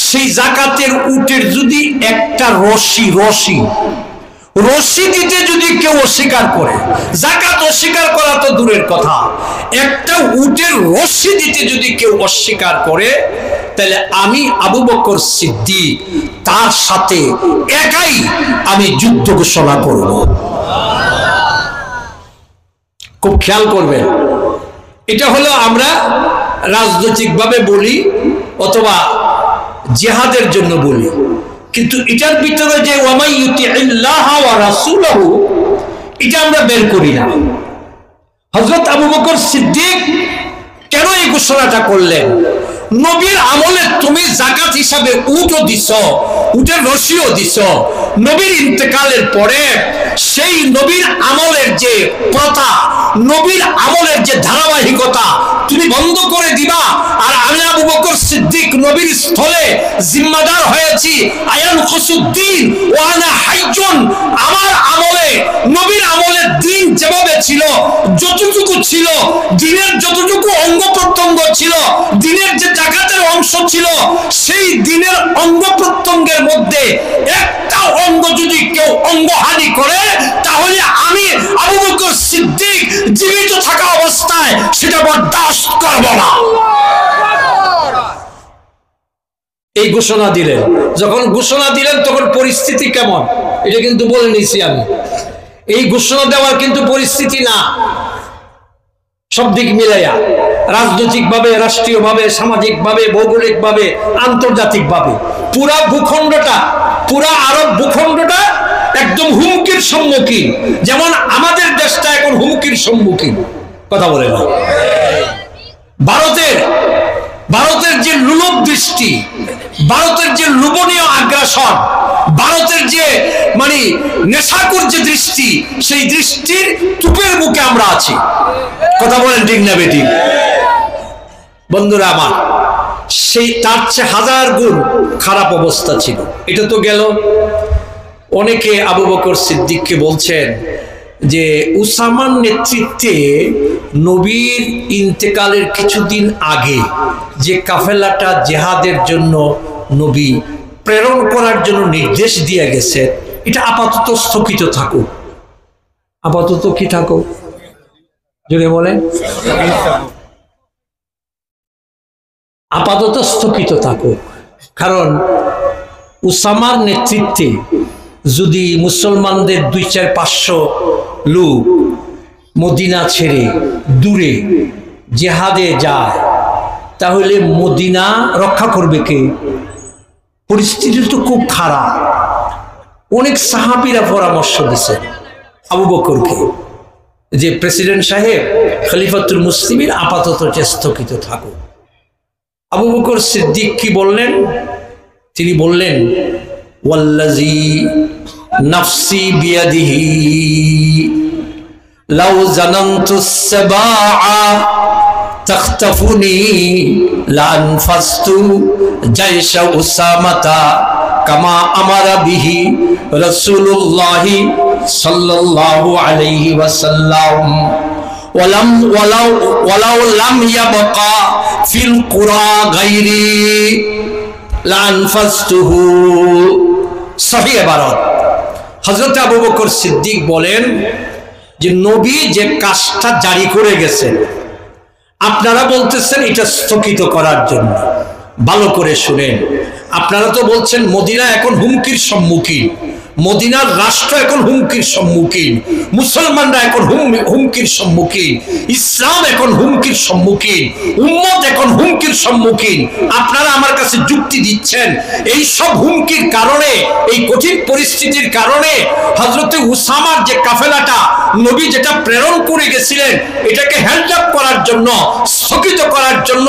সেই যাকাতের উটের যদি একটা রশি দিতে যদি কেউ অস্বীকার করে, যাকাত অস্বীকার করা তো দূরের কথা, একটা উটের রশি দিতে যদি কেউ অস্বীকার করে, তাহলে আমি আবু বকর সিদ্দিক তার সাথে একাই আমি যুদ্ধ ঘোষণা করব। খুব খেয়াল করবেন, এটা হলো আমরা রাজনৈতিকভাবে বলি অথবা জিহাদের জন্য বলি, কিন্তু এটার ভিতরে যে ওয়ামাই ইউতিইল্লাহ ওয়া রাসূলহু, এটা আমরা বের করি না। হযরত আবু বকর সিদ্দিক কেন এই ঘোষণাটা করলেন? নবীর আমলে তুমি যাকাত হিসাবে উটও দিছ, উটের রশিও দিছ। নবীর ইন্তেকালের পরে সেই নবীর আমলের যে প্রথা, নবীর আমলের যে ধারাবাহিকতা তুমি বন্ধ করে দিবা। আর আমি আবু বকর সিদ্দিক নবীর স্থলে জিম্মাদার হয়েছি, আয়ান খসুদ্দিন ও আনা হাইজুন। আমার আমলে, নবীর আমলের দিন যেভাবে ছিল, যতটুকু ছিল, দিনের যতটুকু অঙ্গ প্রত্যঙ্গ ছিল, দিনের যে জাকাতের অংশ ছিল, সেই দিনের অঙ্গ প্রত্যঙ্গের মধ্যে একটা অঙ্গ যদি কেউ অঙ্গহানি করে, তাহলে আমি আবু বকর সিদ্দিক জীবিত থাকা অবস্থায় সেটা বরদাস্ত করব না। এই ঘোষণা দিলেন। যখন ঘোষণা দিলেন তখন পরিস্থিতি কেমন এটা কিন্তু বলে নিয়েছি আমি। এই ঘোষণা দেওয়ার কিন্তু পরিস্থিতি না, সব দিক মিলাইয়া, রাজনৈতিকভাবে, রাষ্ট্রীয়ভাবে, সামাজিকভাবে, ভৌগোলিকভাবে, আন্তর্জাতিকভাবে পুরা ভূখণ্ডটা, পুরা আরব ভূখণ্ডটা একদম হুমকির সম্মুখীন। যেমন আমাদের দেশটা এখন হুমকির সম্মুখীন, কথা বলে না। ভারতের যে লোলুপ দৃষ্টি, ভারতের যে লোভনীয় আগ্রাসন, ভারতের যে মানে নেশাকুর যে দৃষ্টি, সেই দৃষ্টির তুপের মুখে আমরা আছি। কথা বলেন ঠিক না বেটি? বন্ধুরা আমার, সেই তার চেয়ে হাজার গুণ খারাপ অবস্থা ছিল। এটা তো গেল। অনেকে আবু বকর সিদ্দিককে বলছেন যে উসামার নেতৃত্বে নবীর ইন্তেকালের কিছুদিন আগে যে কাফেলাটা জেহাদের জন্য নবী প্রেরণ করার জন্য নির্দেশ দিয়ে গেছে, এটা আপাতত স্থগিত থাকুক। আপাতত কি থাকুক? জোরে বলেন। আপাতত স্থগিত থাকুক। কারণ উসামার নেতৃত্বে যদি মুসলমানদের 200-500 লোক মদিনা ছেড়ে দূরে জেহাদে যায়, তাহলে মদিনা রক্ষা করবে কে? পরিস্থিতি তো খুব খারাপ। অনেক সাহাবীরা পরামর্শ দিয়েছেন আবু বকরকে যে প্রেসিডেন্ট সাহেব, খলিফাতুল মুসলিমিন আপাতত স্থগিত থাকুক। আবু বকর সিদ্দিক কি বললেন? তিনি বললেন, ওয়াল্লাযী নাফসি বিয়াদিহি লাউ জানানতুস সাবাআ তাখতাফুনি লানফাস্তু জাইশা উসামাতা কামা আমারা বিহি রাসূলুল্লাহি সাল্লাল্লাহু আলাইহি ওয়াসাল্লাম ওয়ালাউ লাম ইয়াবকা ফিল কুরা গায়রি লানফাস্তুহু। সহিহ ইবারত। হযরত আবু বকর সিদ্দিক বলেন যে নবী যে কাজটা জারি করে গেছেন, আপনারা বলতেছেন এটা স্থগিত করার জন্য। ভালো করে শুনেন, আপনারা তো বলছেন মদিনা এখন হুমকির সম্মুখীন, মদিনার রাষ্ট্র এখন হুমকির সম্মুখীন, মুসলমানরা এখন হুমকির সম্মুখীন, ইসলাম এখন হুমকির সম্মুখীন, উম্মত এখন হুমকির সম্মুখীন। আপনারা আমার কাছে যুক্তি দিচ্ছেন এই সব হুমকির কারণে, এই কঠিন পরিস্থিতির কারণে হযরতে উসামার যে কাফেলাটা নবী যেটা প্রেরণ করে গেছিলেন, এটাকে হ্যান্ড আপ করার জন্য, স্থগিত করার জন্য,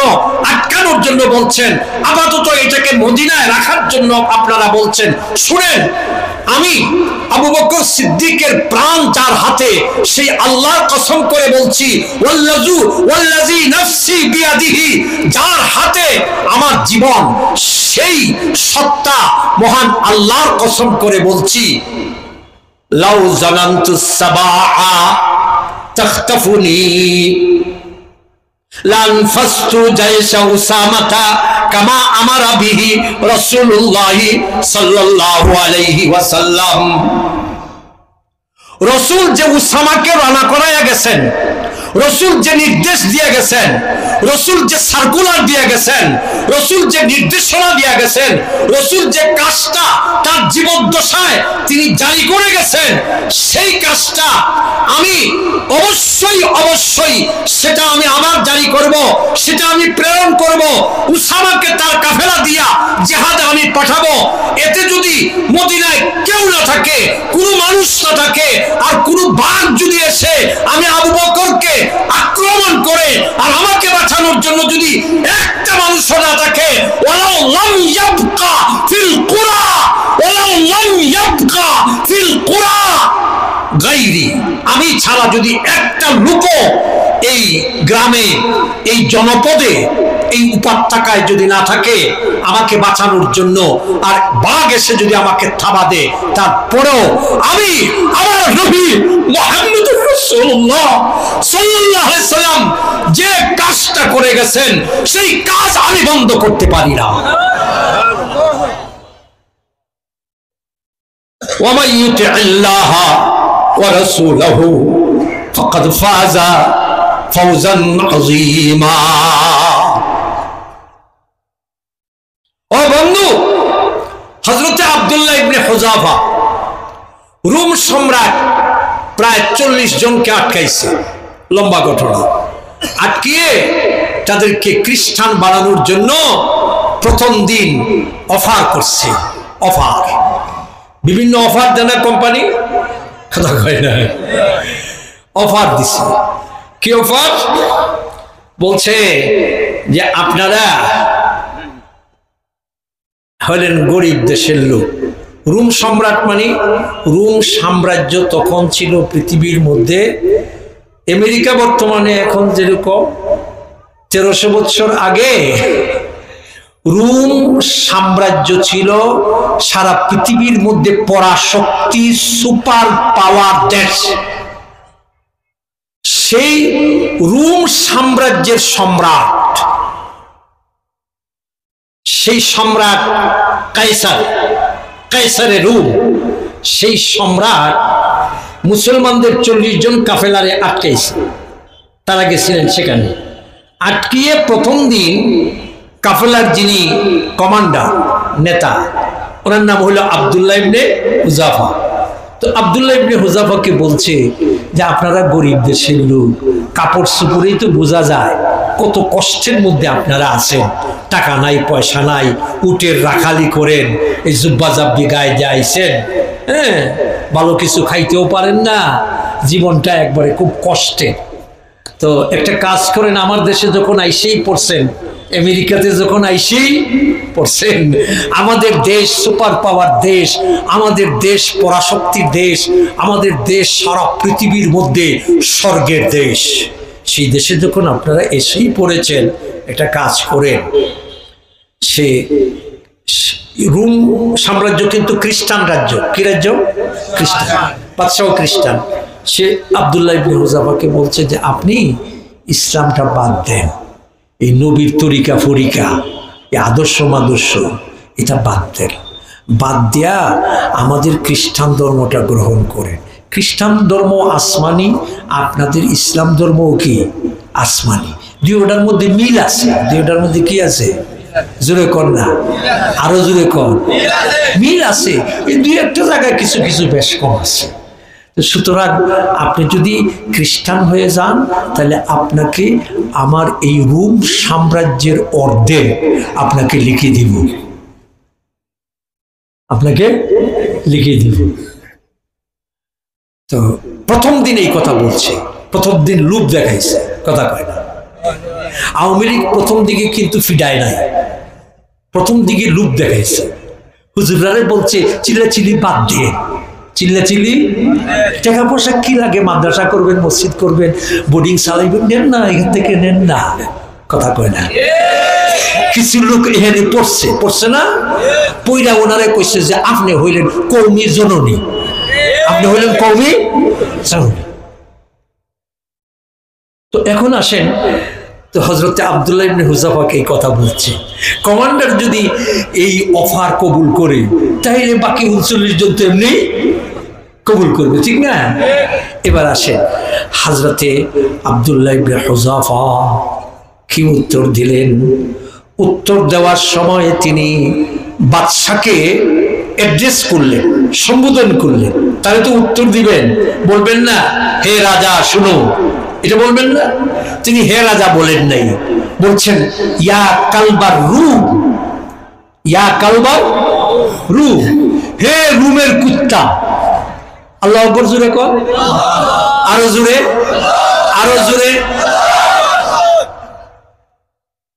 আটকানোর জন্য বলছেন। আপাতত এটাকে মদিনায় রাখার জন্য আপনারা বলছেন। শুনেন, আমি আবু বকর সিদ্দিকের প্রাণ যার হাতে, সেই আল্লাহর কসম করে বলছি, ওয়াল্লাযী নাফসি বিয়াদিহি, যার হাতে আমার জীবন, সেই সত্তা মহান আল্লাহর কসম করে বলছি, লাউ জানানতুস সাবাআ তাখতাফুনি লানফাস্তু জাইশা উসামাতা কামা আমারা বিহি রাসূলুল্লাহি সাল্লাল্লাহু আলাইহি ওয়াসাল্লাম। রাসূল যে উসামাকে রওনা করায়া গেছেন, রাসূল যে নির্দেশ দিয়ে গেছেন, রাসূল যে সার্কুলার দিয়ে গেছেন, রাসূল যে নির্দেশনা দিয়ে গেছেন, রাসূল যে কাজটা তার জীবদ্দশায় তিনি জারি করে গেছেন, সেই কাজটা আমি অবশ্যই সেটা আমি আবার জারি করব, সেটা আমি প্রেরণ করব। উসামাকে তার কাফেলা দিয়া জিহাদে আমি পাঠাবো। এতে যদি মদিনায় কেউ না থাকে, কোনো মানুষ না থাকে, আর কোনো বাঘ যদি এসে আমি আবু বকরকে আক্রমণ করে আর আমাকে বাঁচানোর জন্য যদি একটা মানুষ না থাকে, ওয়ালাউ লাম ইয়াবকা ফিল কুরা, ওয়ালাউ লাম ইয়াবকা ফিল কুরা গায়রি, আমি ছাড়া যদি একটা লোকও এই গ্রামে, এই জনপদে, এই উপত্যকায় যদি না থাকে আমাকে বাঁচানোর জন্য, আর বাঘ এসে যদি আমাকে থাবা দেয়, তারপরেও আমি আমার নবী মুহাম্মদুর রাসূলুল্লাহ সাল্লাল্লাহু আলাইহি সাল্লাম যে কাজটা করে গেছেন সেই কাজ আমি বন্ধ করতে পারি না। ওয়া মান ইউতি'আল্লাহ ওয়া রাসূলাহু ফাকাদ ফাযা ফাওজান আযীমা। ও বন্ধু, হযরত আব্দুল্লাহ ইবনে হুযাফা রোম সম্রাট প্রায় 40 জনকে আটকাইছে, লম্বা ঘটনা। আটকিয়ে তাদেরকে খ্রিস্টান বানানোর জন্য প্রথম দিন অফার করছে, অফার, বিভিন্ন অফার দেনা কোম্পানি, কথা কয় না, অফার দিছে। কি অফার? বলছে যে আপনারা হলেন গরিব দেশের লোক। রোম সম্রাট মানে, রোম সাম্রাজ্য তখন ছিল পৃথিবীর মধ্যে, আমেরিকা বর্তমানে এখন যেরকম 1300 বছর আগে রোম সাম্রাজ্য ছিল সারা পৃথিবীর মধ্যে পরাশক্তি, সুপার পাওয়ার দেশ। সেই রোম সাম্রাজ্যের সম্রাট, সেই সম্রাট কায়সার, কায়সারে রোম, সেই সম্রাট মুসলমানদের 40 জন কাফেলারে আটকাইছে। তারা গেছিলেন সেখানে, আটকিয়ে প্রথম দিন কাফেলার যিনি কমান্ডার, নেতা, ওনার নাম হলো আব্দুল্লাহ ইবনে হুযাফা। তো আব্দুল্লাহ ইবনে হুযাফাকে বলছে যে আপনারা গরিব দেশের লোক, কাপড় চোপড়েই তো বোঝা যায় কত কষ্টের মধ্যে আপনারা আছেন, টাকা নাই, পয়সা নাই, উটের রাখালি করেন, এই জুব্বা জাব্বি গায়ে যাইছেন, হ্যাঁ, ভালো কিছু খাইতেও পারেন না, জীবনটা একবারে খুব কষ্টে। তো একটা কাজ করেন, আমার দেশে যখন আইসেই পড়ছেন, আমেরিকাতে যখন আইসেই পড়ছেন, আমাদের দেশ সুপার পাওয়ার দেশ, আমাদের দেশ পরাশক্তির দেশ, আমাদের দেশ সারা পৃথিবীর মধ্যে স্বর্গের দেশ, সেই দেশে যখন আপনারা এসেই পড়েছেন, একটা কাজ করেন, সে রোম সাম্রাজ্য কিন্তু খ্রিস্টান রাজ্য। কি রাজ্য? খ্রিস্টান, বাদশাহ খ্রিস্টান। সে আব্দুল্লাহ ইবনে হুযাফাকে বলছে যে আপনি ইসলামটা বাদ দেন, এই নবীর তরিকা ফরিকা, এই আদর্শ মাদর্শ, এটা বাদ দেন, বাদ দেয়া আমাদের খ্রিস্টান ধর্মটা গ্রহণ করেন। খ্রিস্টান ধর্ম আসমানি, আপনাদের ইসলাম ধর্মও কি আসমানি। দুইটার মধ্যে মিল আছে, দুইটার মধ্যে কি আছে? জোরে কর না, আরো জোরে কর। মিল আছে, এই দুই একটা জায়গায় কিছু কিছু বেশ কম আছে। সুতরাং আপনি যদি খ্রিস্টান হয়ে যান, তাহলে আপনাকে আমার এই রোম সাম্রাজ্যের অর্ধেক আপনাকে লিখে দিব, আপনাকে লিখে দিব। তো প্রথম দিন এই কথা বলছে, প্রথম দিন লোভ দেখাইছে, কথা কয় না। আওয়ামী লীগ প্রথম দিকে কিন্তু ফিডায় নাই, প্রথম দিকে লোভ দেখাইছে। হুজুরারে বলছে চিল্লাচিল্লি বাদ দিয়ে, চিল্লাচিল্লি, টাকা পয়সা কি লাগে, মাদ্রাসা করবেন, মসজিদ করবেন, বোর্ডিং চালাইবেন, নেন না, এখান থেকে নেন না, কথা কয় না। কিছু লোক এখানে পড়ছে না, পইরা ওনারে কইছে যে আপনি হইলেন কওমি জননী, আপনি হইলেন কওমি জননী। তো এখন আসেন, তো হযরতে আব্দুল্লাহ ইবনে হুযাফাকে এই কথা বলছে, কমান্ডার যদি এই অফার কবুল করে, তাইলে বাকি 39 জন তো এমনি কবুল করবে, ঠিক না? এবার আসেন হযরতে আব্দুল্লাহ ইবনে হুযাফা কি উত্তর দিলেন। উত্তর দেওয়ার সময় তিনি বাদশাকে অ্যাড্রেস করলেন, সম্বোধন করলেন। তাহলে তো উত্তর দিবেন, বলবেন না হে রাজা শুনো, এটা বলবেন না। তিনি হে রাজা বলেন নাই, বলছেন ইয়া কালবার রূহ, ইয়া কালবার রূহ, হে রুমের কুত্তা। আল্লাহু আকবার জোরে কর, আরো জোরে, আরো জোরে।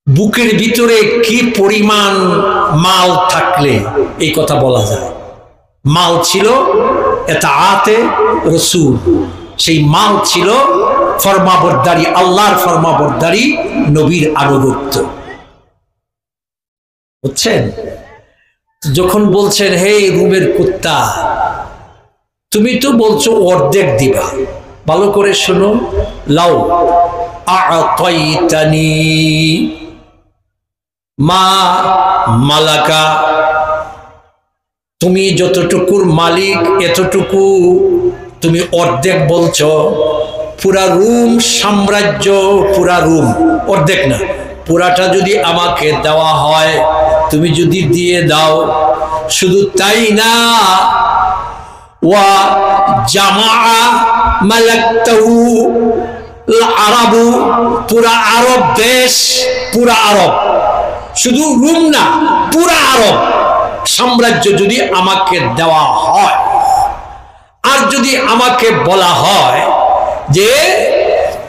বুকের ভিতরে কি পরিমাণ মাল থাকলে এই কথা বলা যায়। মাল ছিল ইতাআতে রাসূল, সেই মাল ছিল ফরমাবরদারি, আল্লাহর ফরমাবরদারি, নবীর আনুগত্য। বুঝছেন? যখন বলছেন হে রুমের কুত্তা, তুমি তো বলছো অর্ধেক দিবা। ভালো করে শোনো, লাউ আ'তাইতানি মা মালাকা, তুমি যতটুকুর মালিক এতটুকু তুমি অর্ধেক বলছো। পুরা রুম সাম্রাজ্য, পুরা রুম, অর্ধেক না, পুরাটা যদি আমাকে দেওয়া হয়, তুমি যদি দিয়ে দাও, শুধু তাই না, ওয়া জামা মালাকতাহু আরবু, পুরা আরব দেশ, পুরা আরব, শুধু রুম না, পুরা আরব সাম্রাজ্য যদি আমাকে দেওয়া হয়, আর যদি আমাকে বলা হয় যে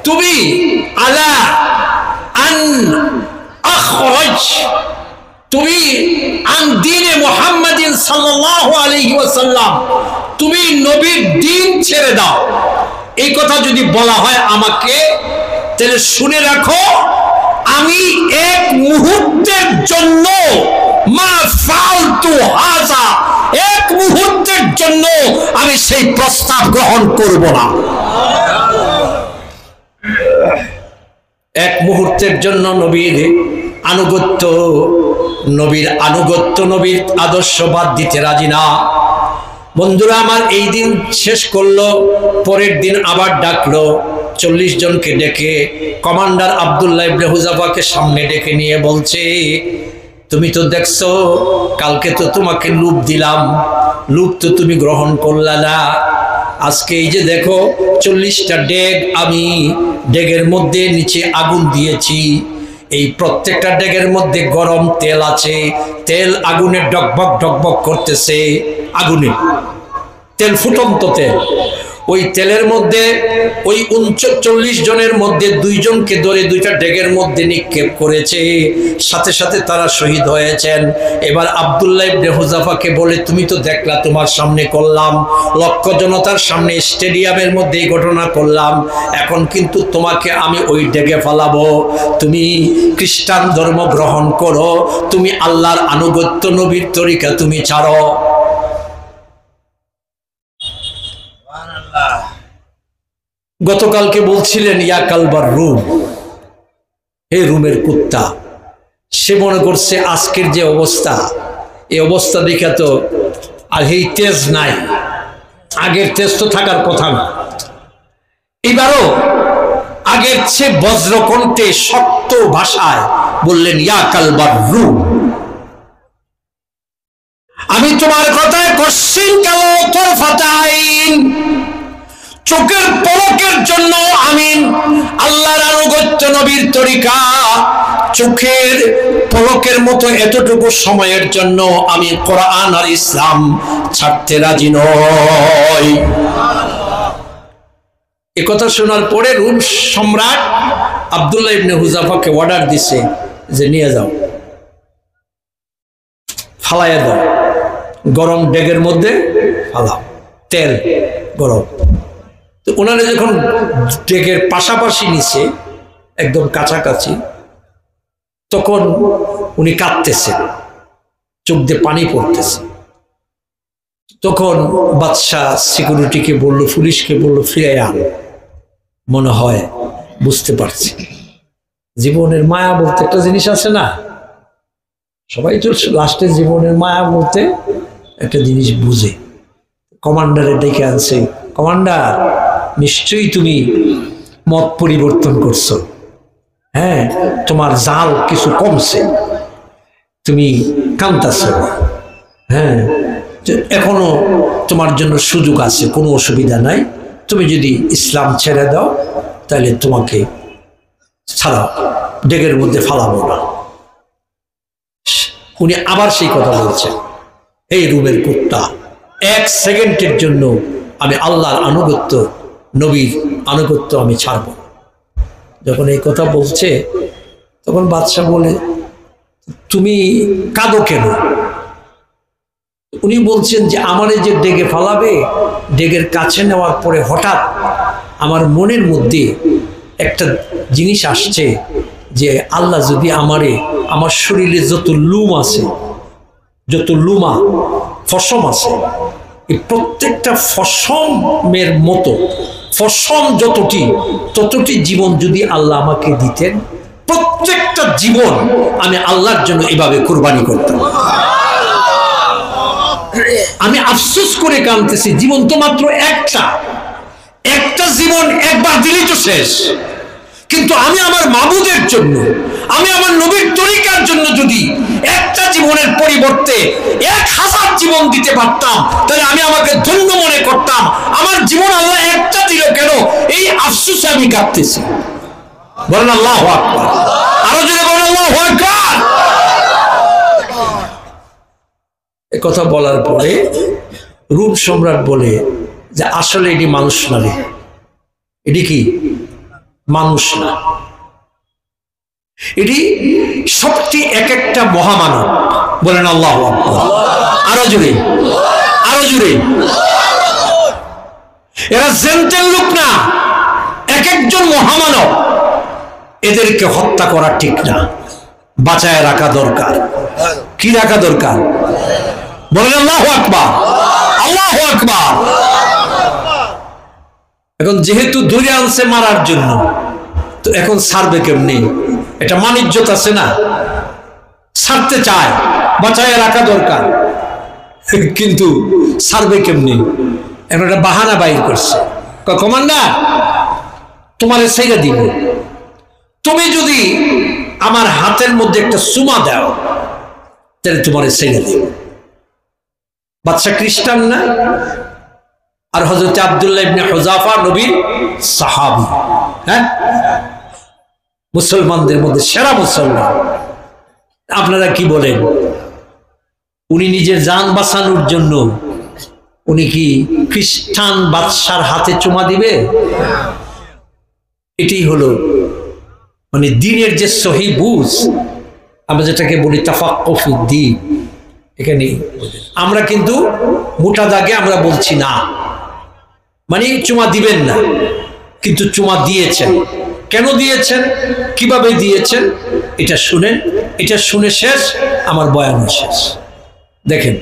তুমি আলা আন আখরাজ, তুমি আন দ্বীনে মুহাম্মাদিন সাল্লাল্লাহু আলাইহি ওয়াসাল্লাম, তুমি নবীর দ্বীন ছেড়ে দাও, এই কথা যদি বলা হয় আমাকে, তাহলে শুনে রাখো, আমি এক মুহূর্তের জন্য মা ফালতু হাযা, এক মুহূর্তের জন্য আমি সেই প্রস্তাব গ্রহণ করব না। এক মুহূর্তের জন্য নবীর আনুগত্য, নবীর আনুগত্য, নবীর আদর্শ বাদ দিতে রাজি না। বন্ধুরা আমার, এই দিন শেষ করলো, পরের দিন আবার ডাকলো 40 জনকে ডেকে, কমান্ডার আব্দুল্লাহ ইবনে হুযাফাকে সামনে ডেকে নিয়ে বলছে, তুমি তো দেখছো কালকে তো তোমাকে লুপ দিলাম, লুপ তো তুমি গ্রহণ করলা না। আজকে এই যে দেখো 40টা ডেগ, আমি ডেগের মধ্যে নিচে আগুন দিয়েছি, এই প্রত্যেকটা ডেগের মধ্যে গরম তেল আছে, তেল আগুনে ডকবক ডকবক করতেছে, আগুনে তেল, ফুটন্ত তেল। ওই তেলের মধ্যে ওই 39 জনের মধ্যে 2 জনকে ধরে 2টা ডেগের মধ্যে নিক্ষেপ করেছে, সাথে সাথে তারা শহীদ হয়েছেন। এবার আব্দুল্লাহ ইবনে হুযাফাকে বলে, তুমি তো দেখলা, তোমার সামনে করলাম, লক্ষ জনতার সামনে স্টেডিয়ামের মধ্যে এই ঘটনা করলাম, এখন কিন্তু তোমাকে আমি ওই ডেগে ফালাবো, তুমি খ্রিস্টান ধর্ম গ্রহণ করো, তুমি আল্লাহর আনুগত্য, নবীর তরিকা তুমি ছাড়ো। গতকালকে বলছিলেন ইয়া কালবার রুম, হে রুমের কুত্তা। সে মনে করছে আজকের যে অবস্থা, এই অবস্থা দেখে তো আর এই তেজ নাই, আগের তেজ তো থাকার কথা না। এবারও আগের চেয়ে বজ্রকণ্ঠে শক্ত ভাষায় বললেন ইয়া কালবার রুম, আমি তোমার কথায় কশ্চিন কালো তরফাতাইন, চোখের পলকের জন্য আমি আল্লাহর আনুগত্য, নবীর তরিকা, চোখের পলকের মতো এতটুকু সময়ের জন্য আমি কোরআন আর ইসলাম ছাড়তে রাজি নই। এ কথা শোনার পরে রুম সম্রাট আব্দুল্লাহ ইবনে হুযাফাকে অর্ডার দিছে যে নিয়ে যাও, ফালাইয়া দাও, গরম ডেগের মধ্যে ফালাও, তেল গরম। তো ওনারা যখন ডেগের পাশাপাশি নিচে, একদম কাছাকাছি, তখন উনি কাঁদতেছেন, চোখ দিয়ে পানি পড়তেছে। তখন বাদশাহ সিকিউরিটিকে বললো, পুলিশকে বললো, ফিরে আন। মনে হয় বুঝতে পারছি জীবনের মায়া বলতে একটা জিনিস আছে না, সবাই তো লাস্টে জীবনের মায়া বলতে একটা জিনিস বুঝে। কমান্ডারে ডেকে আনছে, কমান্ডার নিশ্চয়ই তুমি মত পরিবর্তন করছো, হ্যাঁ তোমার জাল কিছু কমছে, তুমি কাঁদতেছো, হ্যাঁ এখনো তোমার জন্য সুযোগ আছে, কোনো অসুবিধা নাই, তুমি যদি ইসলাম ছেড়ে দাও তাহলে তোমাকে ছাড়াও, ডেগের মধ্যে ফালাবো না। উনি আবার সেই কথা বলছেন, এই রুমের কুত্তা, এক সেকেন্ডের জন্য আমি আল্লাহর আনুগত্য, নবীর আনুগত্য আমি ছাড়ব। যখন এই কথা বলছে তখন বাদশাহ বলে, তুমি কাঁদো কেন? উনি বলছেন যে আমারে যে ডেকে ফালাবে, ডেকের কাছে নেওয়ার পরে হঠাৎ আমার মনের মধ্যে একটা জিনিস আসছে যে আল্লাহ যদি আমারে, আমার শরীরে যত লুম আছে, যত লুমা ফসম আছে, এই প্রত্যেকটা ফসমের মতো, ফসম যতটি ততটি জীবন যদি আল্লাহ আমাকে দিতেন, প্রত্যেকটা জীবন আমি আল্লাহর জন্য এভাবে কুরবানি করতাম। আমি আফসোস করে কাঁদতেছি, জীবন তো মাত্র একটা জীবন একবার দিলেই তো শেষ, কিন্তু আমি আমার মাবুদের জন্য, আমি আমার নবীর তরিকার জন্য যদি একটা জীবনের পরিবর্তে 1000 জীবন দিতে পারতাম, তাহলে আমি আমাকে ধন্য মনে করতাম। আমার জীবন আল্লাহ একটা দিল কেন, এই আফসোসে আমি কাঁদতেছি। বলেন আল্লাহু আকবার, আরো জোরে বলেন আল্লাহু আকবার। এ কথা বলার পরে রুম সম্রাট বলে যে আসলে এটি মানুষ না রে, এটি কি মানুষ না, এটি সবটি এক একটা মহামানব। বলেন আল্লাহু আকবার, আরো জোরে, আরো জোরে। এরা জেন্টেল লোক না, এক একজন মহামানব। এদেরকে হত্যা করা ঠিক না, বাঁচায় রাখা দরকার। কি রাখা দরকার? বলেন আল্লাহু আকবার, আল্লাহু আকবার। এখন যেহেতু ধরে আনছে মারার জন্য, তো এখন ছাড়বে কেমনি? এটা মানিজ্যত আছে না, ছাড়তে চায়, বাঁচায় রাখা দরকার, কিন্তু ছাড়বে কেমনি? এখন একটা বাহানা বাইর করছে, কমান্ডার তোমারে ছেড়ে দিব, তুমি যদি আমার হাতের মধ্যে একটা চুমা দাও তাহলে তোমারে ছেড়ে দিব। বাদশা খ্রিস্টান না, আর হযরত আব্দুল্লাহ ইবনে হুযাফা নবীর সাহাবী, হ্যাঁ, মুসলমানদের মধ্যে সেরা মুসলমান। আপনারা কি বলেন, উনি নিজের জান বাঁচানোর জন্য উনি কি খ্রিস্টান বাদশার হাতে চুমা দিবে? এটাই হলো মানে দ্বীনের যে সহি বুঝ, আমরা যেটাকে বলি তাফাক্কুহ ফিদ্দীন। এখানে আমরা কিন্তু মোটা দাগে আমরা বলছি না, মানে চুমা দিবেন না, কিন্তু চুমা দিয়েছেন। কেন দিয়েছেন, কিভাবে দিয়েছেন, এটা শুনেন। এটা শুনে শেষ, আমার বয়ান শেষ। দেখেন,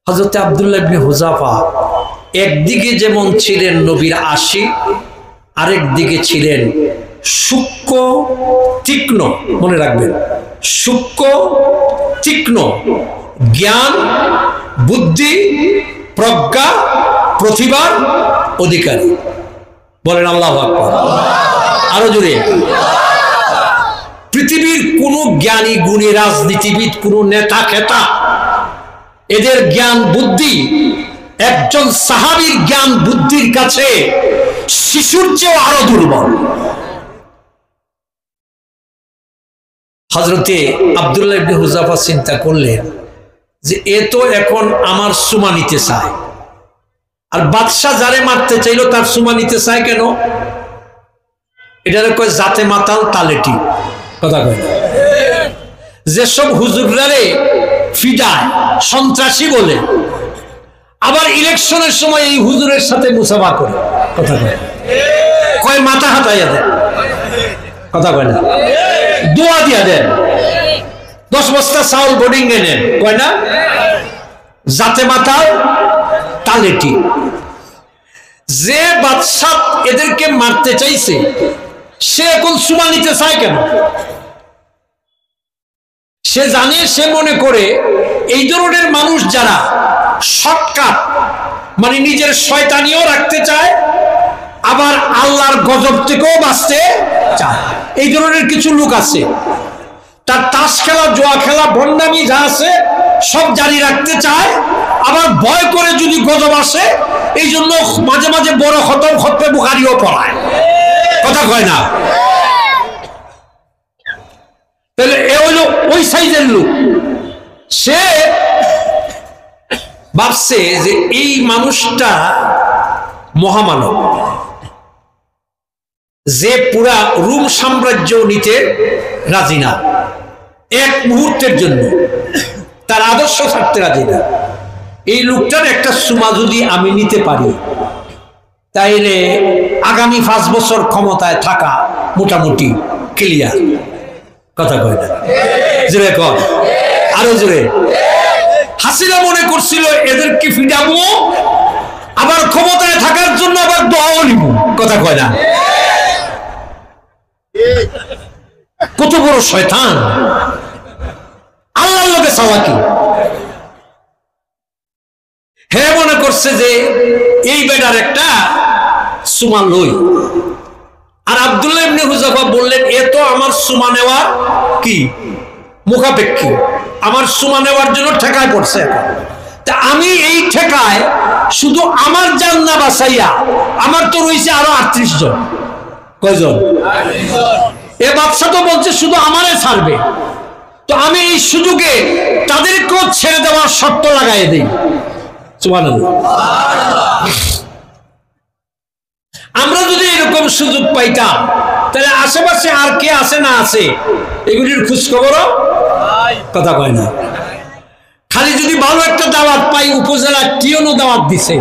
হযরত আব্দুল্লাহ ইবনে হুযাফা একদিকে যেমন ছিলেন নবীর আশিক, আরেক দিকে ছিলেন সূক্ষ্ম তীক্ষ্ণ, মনে রাখবেন, সূক্ষ্ম তীক্ষ্ণ জ্ঞান, বুদ্ধি, প্রজ্ঞা, প্রতিভার অধিকারী। বলেন আল্লাহু আকবার, আরো জোরে। পৃথিবীর কোন জ্ঞানী গুণী রাজনীতিবিদ, কোন নেতা খেতা, এদের জ্ঞান বুদ্ধি একজন সাহাবীর জ্ঞান বুদ্ধির কাছে শিশুর চেয়েও আরো দুর্বল। হযরতে আব্দুল্লাহ ইবনে হুযাফা চিন্তা করলেন যে এ তো এখন আমার সুমা নিতে চায়, আর বাদশাহ যারে মারতে চাইলো তার সুমা নিতে চায় কেন? এটারে কয় জাতে মাতাল তালেটি, কথা কয়। যেসব হুজুররারে ফিডায়, সন্ত্রাসী বলে, আবার ইলেকশনের সময় এই হুজুরের সাথে মুসাফা করে, কথা কয়। কয় মাথা হাতাইয়া দেন, কথা কয় না, দোয়া দিয়া দেন, 10 বস্তা চাউল বোর্ডিং এ নেন, কয় না, জাতে মাতাল তালেটি। যে বাদশাহ এদেরকে মারতে চাইছে সে এখন সুমা নিতে চায় কেন? সে জানে, সে মনে করে এই ধরনের মানুষ যারা শর্টকাট, মানে নিজের শয়তানিও রাখতে চায়, আবার আল্লাহর গজব থেকেও বাঁচতে চায়, এই ধরনের কিছু লোক আছে। তার তাস খেলা, জুয়া খেলা, ভণ্ডামি যা আছে সব জারি রাখতে চায়, আবার ভয় করে যদি গজব আসে এই জন্য মাঝে মাঝে বড় খতম খতমে বুখারীও পড়ায়, কথা কয় না। তাহলে এ হলো ওই সাইজের লোক। সে ভাবছে যে এই মানুষটা মহামানব, যে পুরা রোম সাম্রাজ্য নিতে রাজি না, এক মুহূর্তের জন্য তার আদর্শ ছাড়তে রাজি না। এই লোকটার একটা সুমা যদি আমি নিতে পারি, তাইলে আগামী 5 বছর ক্ষমতায় থাকা মোটামুটি ক্লিয়ার। কথা কয় না? জোরে কর, আরো জোরে। হাসিনা মনে করছিল এদেরকে ফিরাবো, আবার ক্ষমতায় থাকার জন্য আবার দোয়াও নিব। কথা কয় না? কত বড় শয়তান! আল্লাহর লোকে সাওয়াকি। হে মনে করছে যে এই বেটার একটা সুমা লই। আর আব্দুল্লাহ ইবনে হুযাফা বললেন, এ তো আমার সুমা নেওয়ার কি মুখাপেক্ষী, আমার সুমা নেওয়ার জন্য ঠেকায় পড়ছে। তা আমি এই ঠেকায় শুধু আমার জান না বাঁচাইয়া, আমার তো রয়েছে আরো 38 জন। কয়জন? এ বাদশা তো বলছে শুধু আমারে ছাড়বে, তো আমি এই সুযোগে তাদেরকেও ছেড়ে দেওয়ার শর্ত লাগাই দিই। সুবহানাল্লাহ। আমরা যদি এরকম সুযোগ পাইতাম, তাহলে আশেপাশে আর কে আছে না আছে এগুলির খোঁজ খবরও কথা কয় না। খালি যদি ভালো একটা দাওয়াত পাই, উপজেলা টিওনো দাওয়াত দিছে,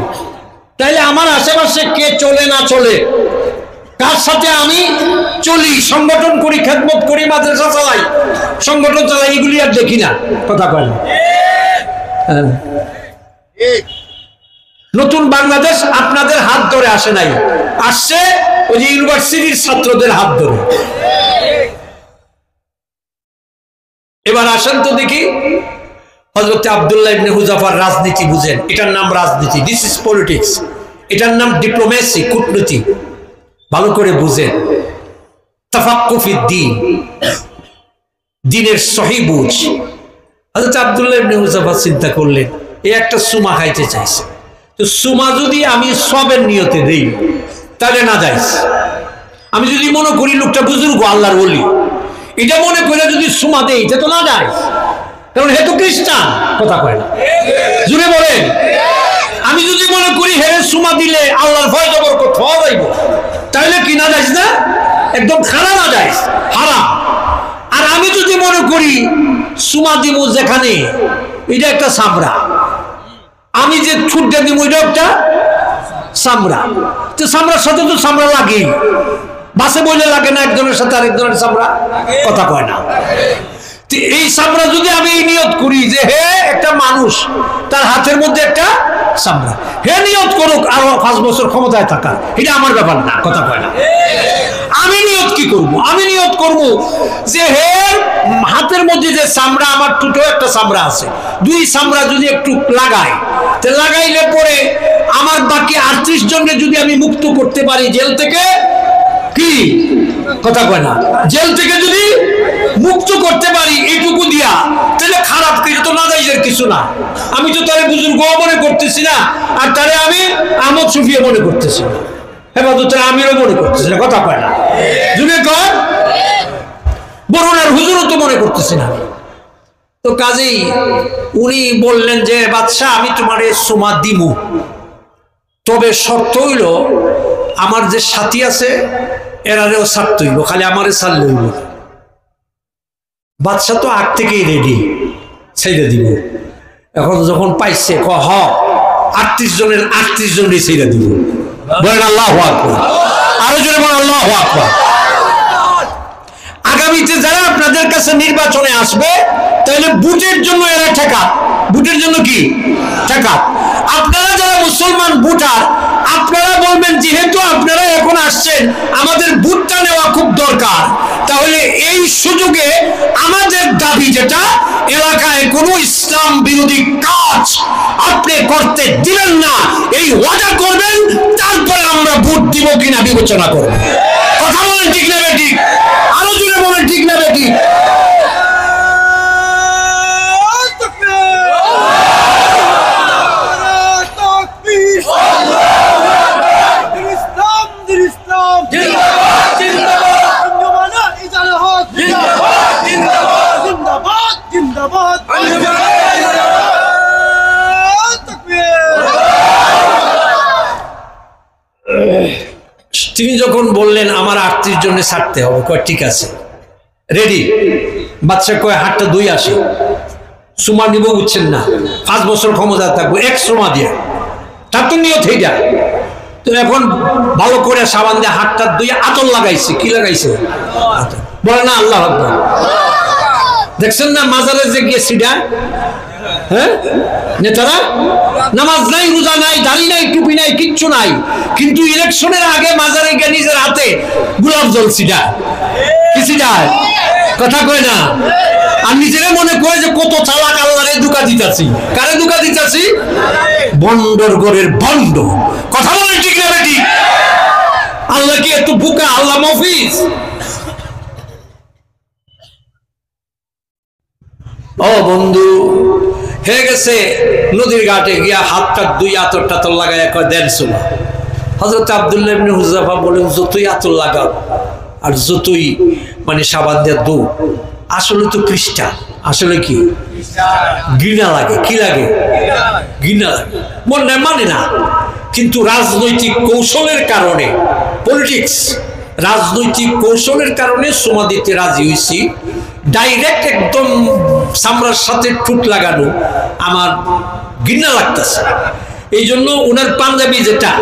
তাইলে আমার আশেপাশে কে চলে না চলে, কার সাথে আমি চলি, সংগঠন করি, খেদমত করি, মাদ্রাসা চালাই, সংগঠন চালাই, এগুলি আর দেখি না। কথা কয় না? নতুন বাংলাদেশ আপনাদের হাত ধরে আসে নাই, আসছে ওই যে ইউনিভার্সিটির ছাত্রদের হাত ধরে। এবার আসেন তো দেখি, হযরত আব্দুল্লাহ ইবনে হুযাফার রাজনীতি বুঝেন, এটার নাম রাজনীতি, দিস ইজ পলিটিক্স, এটার নাম ডিপ্লোমেসি, কূটনীতি, ভালো করে বুঝেন। তাফাক্কু ফিদ্দীন, দ্বীনের সহি বুঝ। হযরত আব্দুল্লাহ ইবনে হুযাফা চিন্তা করলেন, এই একটা সুমা খাইতে চাইছে, তো সুমা যদি আমি সবের নিয়তে দেই তাহলে না যাইস। আমি যদি মনে করি লোকটা বুজুর্গ, আল্লাহর ওলি, এটা মনে করে যদি সুমা দেই এটা তো না যায়, কারণ হে তো খ্রিস্টান। কথা কয় না? জুড়ে বলেন। আমি যদি মনে করি হে সুমা দিলে আল্লাহর ফয়জা বরকত পাওয়া যাইব, তাহলে কি না যাইস না? একদম খারাপ না যাইস, হারাম। আর আমি যদি মনে করি সুমা দিব যেখানে, এটা একটা চামড়া, আমি যে ছুটটা দিব এটা একটা চামড়া, তো চামড়ার সাথে তো চামড়া লাগে, বাসে বইলে লাগে না একজনের সাথে আরেকজনের চামড়া? কথা কয় না? এই চামড়া যদি আমি নিয়ত করি যে হে একটা মানুষ, তার হাতের মধ্যে একটা চামড়া, হে নিয়ত করুক আরো 5 বছর ক্ষমতায় থাকা, এটা আমার ব্যাপার না। কথা কয় না? আমি নিয়ত কি করব? আমি নিয়ত করব যে হে হাতের মধ্যে যে চামড়া, আমার টুটো একটা চামড়া আছে, 2 চামড়া যদি একটু লাগাই, তো লাগাইলে পরে আমার বাকি 38 জনকে যদি আমি মুক্ত করতে পারি জেল থেকে, কি কথা কয় না, জেল থেকে যদি মুক্ত করতে পারি এইটুকু দিয়া, তাহলে খারাপ কিছু তো না যাইজের কিছু না। আমি তো তারে বুজুর্গ মনে করতেছি না, আর তারে আমি আহমদ সুফিয়া মনে করতেছি না, হেফাজতে আমিরও মনে করতেছি না। কথা কয় না? যুগে কর বরুণার হুজুরও তো মনে করতেছি না। তো কাজেই উনি বললেন যে বাদশা, আমি তোমারে সুমা দিমু, তবে শর্ত হইল আমার যে সাথী আছে এরারেও ছাড়তে হইব, খালি আমারে ছাড়লে হইব। বাদশা তো আগ থেকেই রেডি, ছেড়ে দিব। এখন যখন পাইছে হ 38 জনের 38 জনই ছেড়ে দিব। বলেন আল্লাহু আকবার, আরো জোরে বলেন আল্লাহু আকবার। আগামীতে যারা আপনাদের কাছে নির্বাচনে আসবে, তাহলে বুটের জন্য এরা ঠেকা, বুটের জন্য কি ঠেকা। আপনারা যারা মুসলমান ভোটার, আপনারা বলবেন যেহেতু আপনারা এখন আসছেন, আমাদের ভোটটা নেওয়া খুব দরকার, তাহলে এই সুযোগে আমাদের দাবি যেটা, এলাকায় কোনো ইসলাম বিরোধী কাজ আপনি করতে দিবেন না, এই ওয়াদা করবেন, তারপরে আমরা ভোট দিব কিনা বিবেচনা করব। কথা বলেন ঠিক না বেটি? আরো জোরে বলেন ঠিক না বেটি? তিনি যখন বললেন আমার 38 জনে ছাড়তে হবে, কয় ঠিক আছে রেডি। বাচ্চা কয় হাতটা দুই আসে, সুমা নিব বুঝছেন না, 5 বছর ক্ষমতা থাকবো, এক সুমা দিয়ে, তার তো নিয়ত হয়ে যায়। তো এখন ভালো করে সাবান দিয়ে হাতটা দুই আতর লাগাইছে। কি লাগাইছে? বলে না আল্লাহ আকবার। দেখছেন না মাজারে যে গিয়ে সিডা, হ্যাঁ নেতারা নামাজ নাই, রোজা নাই, দাড়ি নাই, টুপি নাই, কিচ্ছু নাই, কিন্তু ইলেকশনের আগে মাজারে গিয়ে নিজের হাতে গোলাপ জল সিডা, কি সিডায়, কথা কয় না। আর নিজেরা মনে করে যে কত চালাক, আল্লাহরে ধোঁকা দিতাছি। কারে ধোঁকা দিতাছি? বন্ডর গরের বন্ড। কথা বলে ঠিক না বেটি? আল্লাহ কি একটু বোকা? আল্লাহ মফিজ? ও বন্ধু, হয়ে গেছে নদীর ঘাটে গিয়া হাতটা দুই আতর টাতর লাগাই দেন শোনা। হযরত আব্দুল্লাহ ইবনে হুযাফা বলেন যতই আতর লাগাও আর যতই মানে সাবান দিয়ে দৌ, আসলে তো খ্রিস্টান, আসলে কি ঘৃণা লাগে। কি লাগে? ঘৃণা লাগে, মনে মানে না। কিন্তু রাজনৈতিক কৌশলের কারণে, পলিটিক্স রাজনৈতিক কৌশলের কারণে সোমা দিতে রাজি হয়েছি। ডাইরেক্ট একদম চামড়ার সাথে ঠুট লাগানো আমার ঘৃণা লাগতেছে। এই জন্য ওনার পাঞ্জাবি যেটা,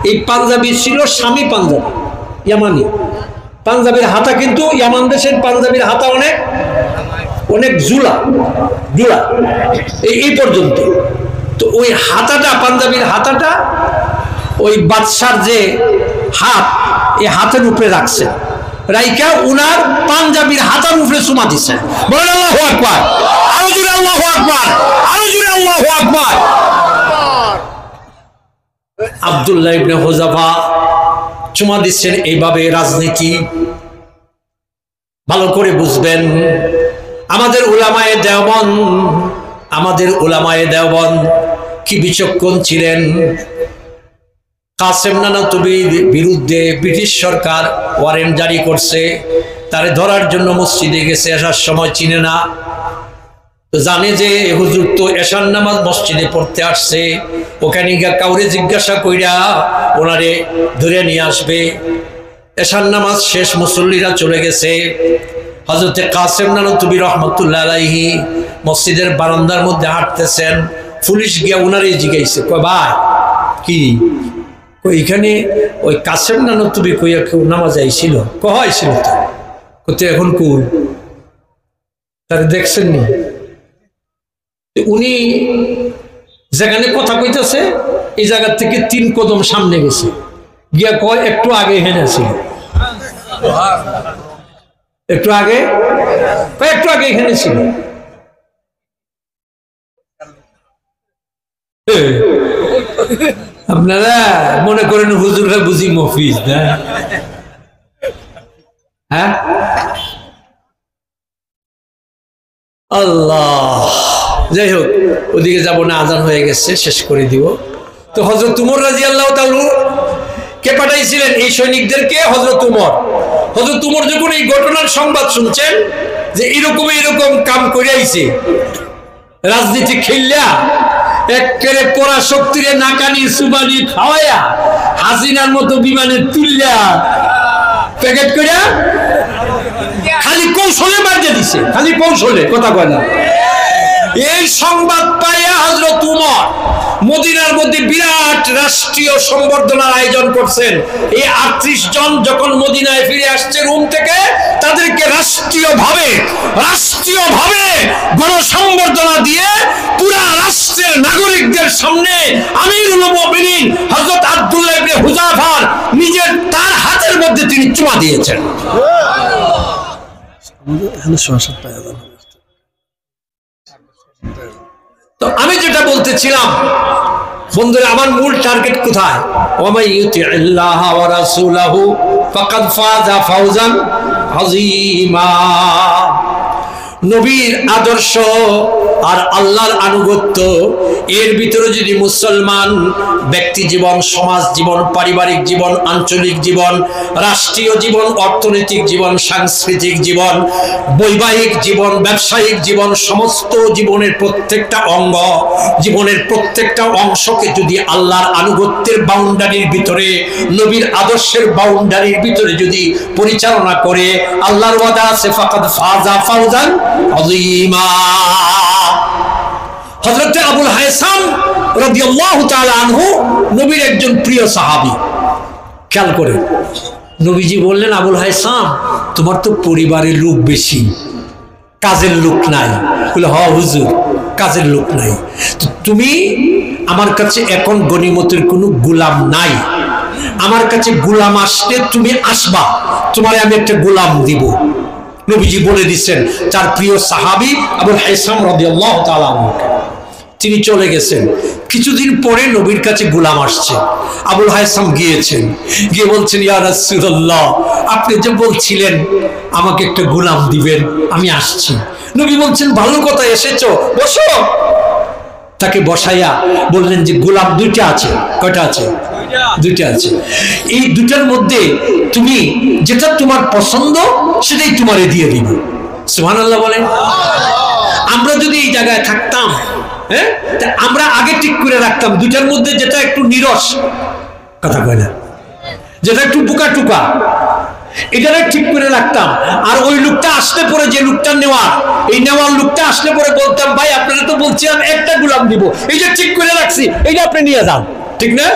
এই পাঞ্জাবি ছিল স্বামী পাঞ্জাবি, ইয়ামানি পাঞ্জাবির হাতা, কিন্তু ইয়ামান দেশের পাঞ্জাবির হাতা অনেক অনেক জুলা জুলা এই পর্যন্ত। তো ওই হাতাটা, পাঞ্জাবির হাতাটা ওই বাদশার যে হাত, এই হাতের উপরে রাখছে, রাইকা উনার পাঞ্জাবির হাতার উপরে চুমা দিচ্ছে। বলেন আল্লাহু আকবার, আরো জোরে আল্লাহু আকবার, আরো জোরে আল্লাহু আকবার। আব্দুল্লাহ ইবনে হুযাফা চুমা দিচ্ছেন এইভাবে। রাজনীতি ভালো করে বুঝবেন। আমাদের উলামায়ে দেওবন্দ, আমাদের উলামায়ে দেওবন্দ কি বিচক্ষণ ছিলেন। কাসেম নানাতুবির বিরুদ্ধে ব্রিটিশ সরকার ওয়ারেন্ট জারি করছে, তারে ধরার জন্য মসজিদে গেছে, আসার সময় চিনে না, তো জানে যে হুজুর তো এশার নামাজ মসজিদে পড়তে আসছে, ওখানে গিয়ে কাউরে জিজ্ঞাসা কইরা ওনারে ধরে নিয়ে আসবে। এশার নামাজ শেষ, মুসল্লিরা চলে গেছে। হযরতে কাসেম নানাতুবি রহমাতুল্লাহ আলাইহি মসজিদের বারান্দার মধ্যে হাঁটতেছেন। পুলিশ গিয়া ওনারে জিজ্ঞাসা, কয় ভাই কি ওইখানে ওই কাসেম নানাতুবি কইয়া কেউ নামাজ আইছিল? কইছিল তো, কত এখন কোন তারে দেখছেন নি? উনি যেখানে কথা কইতেছে এই জায়গা থেকে 3 কদম সামনে গেছে, গিয়া কয় একটু আগে হেনে ছিল, একটু আগে, একটু আগে এখানে ছিল। আপনারা মনে করেন হুজুররা বুঝি মফিজ না? হ্যাঁ, আল্লাহ। যাই হোক, ওদিকে যাব না, আজান হয়ে গেছে, শেষ করে দিব। তো হযরত উমর রাদিয়াল্লাহু তাআলা কে পাঠাইছিলেন এই সৈনিকদেরকে? হযরত উমর। হযরত উমর যখন এই ঘটনার সংবাদ শুনছেন যে এরকম এরকম কাম করে আইছে, রাজনীতি খেললা একেবারে পরাশক্তিরে নাকানি সুবানি খাওয়াইয়া হাসিনার মতো বিমানে তুললা প্যাকেট করে খালি কৌশলে বাজে দিছে, খালি কৌশলে, কথা কয় না। এই সংবাদ পাইয়া হযরত উমর মদিনার মধ্যে বিরাট রাষ্ট্রীয় সম্বর্ধনার আয়োজন করছেন। এই 38 জন যখন মদিনায় ফিরে আসছে রোম থেকে, তাদেরকে রাষ্ট্রীয়ভাবে গণসম্বর্ধনা দিয়ে পুরা রাষ্ট্রের নাগরিকদের সামনে আমিরুল মুমিনিন হযরত আব্দুল্লাহ ইবনে হুযাফার নিজের তার হাতের মধ্যে তিনি চুমা দিয়েছেন। তো আমি যেটা বলতেছিলাম বন্ধুরা, আমার মূল টার্গেট কোথায়? ওয়ামাই ইউতিল্লাহ ওয়া রাসূলাহু ফাকাদ ফাযা ফাওজান আযীমা। নবীর আদর্শ আর আল্লাহর আনুগত্য, এর ভিতরে যদি মুসলমান ব্যক্তি জীবন, সমাজ জীবন, পারিবারিক জীবন, আঞ্চলিক জীবন, রাষ্ট্রীয় জীবন, অর্থনৈতিক জীবন, সাংস্কৃতিক জীবন, বৈবাহিক জীবন, ব্যবসায়িক জীবন, সমস্ত জীবনের প্রত্যেকটা অঙ্গ, জীবনের প্রত্যেকটা অংশকে যদি আল্লাহর আনুগত্যের বাউন্ডারির ভিতরে, নবীর আদর্শের বাউন্ডারির ভিতরে যদি পরিচালনা করে, আল্লাহর ওয়াদা আছে ফাকাদ ফাজা ফাওজান আযীমা। হযরত আবুল হায়সাম রাদিয়াল্লাহু তাআলা আনহু নবীর একজন প্রিয় সাহাবী। খেয়াল করে নবীজি বললেন, আবুল হায়সাম তোমার তো পরিবারের লোক বেশি, কাজের লোক নাই। বলে হ হুজুর, কাজের লোক নাই। তো তুমি আমার কাছে এখন গনিমতের কোনো গোলাম নাই, আমার কাছে গোলাম আসলে তুমি আসবা, তোমারে আমি একটা গোলাম দিব। নবীজি বলে দিচ্ছেন তার প্রিয় সাহাবী আবুল হায়সাম রাদিয়াল্লাহু তাআলা আনহু। তিনি চলে গেছেন। কিছুদিন পরে নবীর কাছে গোলাম আসছে। আবুল হায়সাম গিয়েছেন, গিয়ে বলছেন, ইয়া রাসূলুল্লাহ, আপনি যে বলছিলেন আমাকে একটা গোলাম দিবেন, আমি আসছি। নবী বলছেন, ভালো কথা, এসেছো, বসো। তাকে বসাইয়া বললেন যে গোলাম দুইটা আছে। কয়টা আছে? দুইটা আছে। এই দুটার মধ্যে তুমি যেটা তোমার পছন্দ সেটাই তোমারে দিয়ে দিব। সুবহানাল্লাহ বলেন। আমরা যদি এই জায়গায় থাকতাম, হ্যাঁ, আমরা আগে ঠিক করে রাখতাম দুটার মধ্যে যেটা একটু নিরস, কথা কয় না, যেটা একটু বুকা টুকা, এটা ঠিক করে রাখতাম। আর ওই লোকটা আসলে পরে, যে লোকটা নেওয়া, এই নেওয়ার লোকটা আসলে পরে বলতাম, ভাই আপনারা তো বলছিলাম একটা গোলাম দিব, এই যে ঠিক করে রাখছি এইটা আপনি নিয়ে যান, ঠিক না?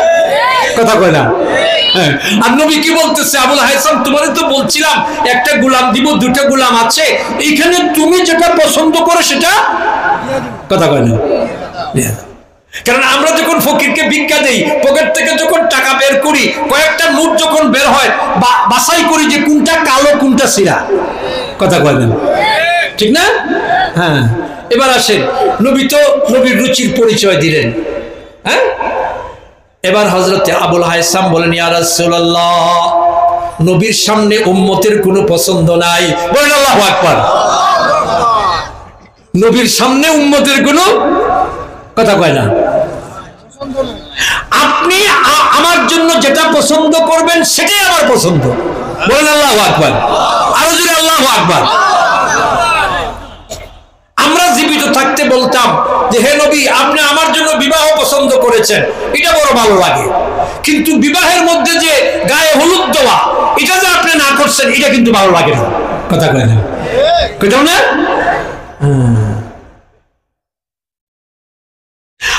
কথা কয় না? হ্যাঁ। আর নবী কি বলতেছে, আবুল হায়সাম তোমারে তো বলছিলাম একটা গোলাম দিব, দুটো গোলাম আছে, এইখানে তুমি যেটা পছন্দ করো সেটা, কথা কয় না, কারণ আমরা যখন ফকিরকে ভিক্ষা দেই, পকেট থেকে যখন টাকা বের করি, কয়েকটা নোট যখন বের হয়, বাছাই করি যে কোনটা কালো কোনটা সিরা, কথা কয় না, ঠিক না? হ্যাঁ। এবার আসেন, নবী তো নবীর রুচির পরিচয় দিলেন। হ্যাঁ, এবার হযরত আবুল হায়সাম বলেন, ইয়া রাসূলুল্লাহ, নবীর সামনে উম্মতের কোনো পছন্দ নাই। বলেন আল্লাহু আকবার। নবীর সামনে উম্মতের কোনো, কথা কয় না, আপনি আমার জন্য যেটা পছন্দ করবেন সেটাই আমার পছন্দ। বলেন আল্লাহু আকবার। আরো জোরে আল্লাহু আকবার। আমরা জীবিত থাকতে বলতাম যে হে নবী, আপনি আমার জন্য বিবাহ পছন্দ করেছেন, এটা বড় ভালো লাগে, কিন্তু বিবাহের মধ্যে যে গায়ে হলুদ দেওয়া, এটা যে আপনি না করছেন, এটা কিন্তু ভালো লাগে না, কথা কয় না, কইতাম না?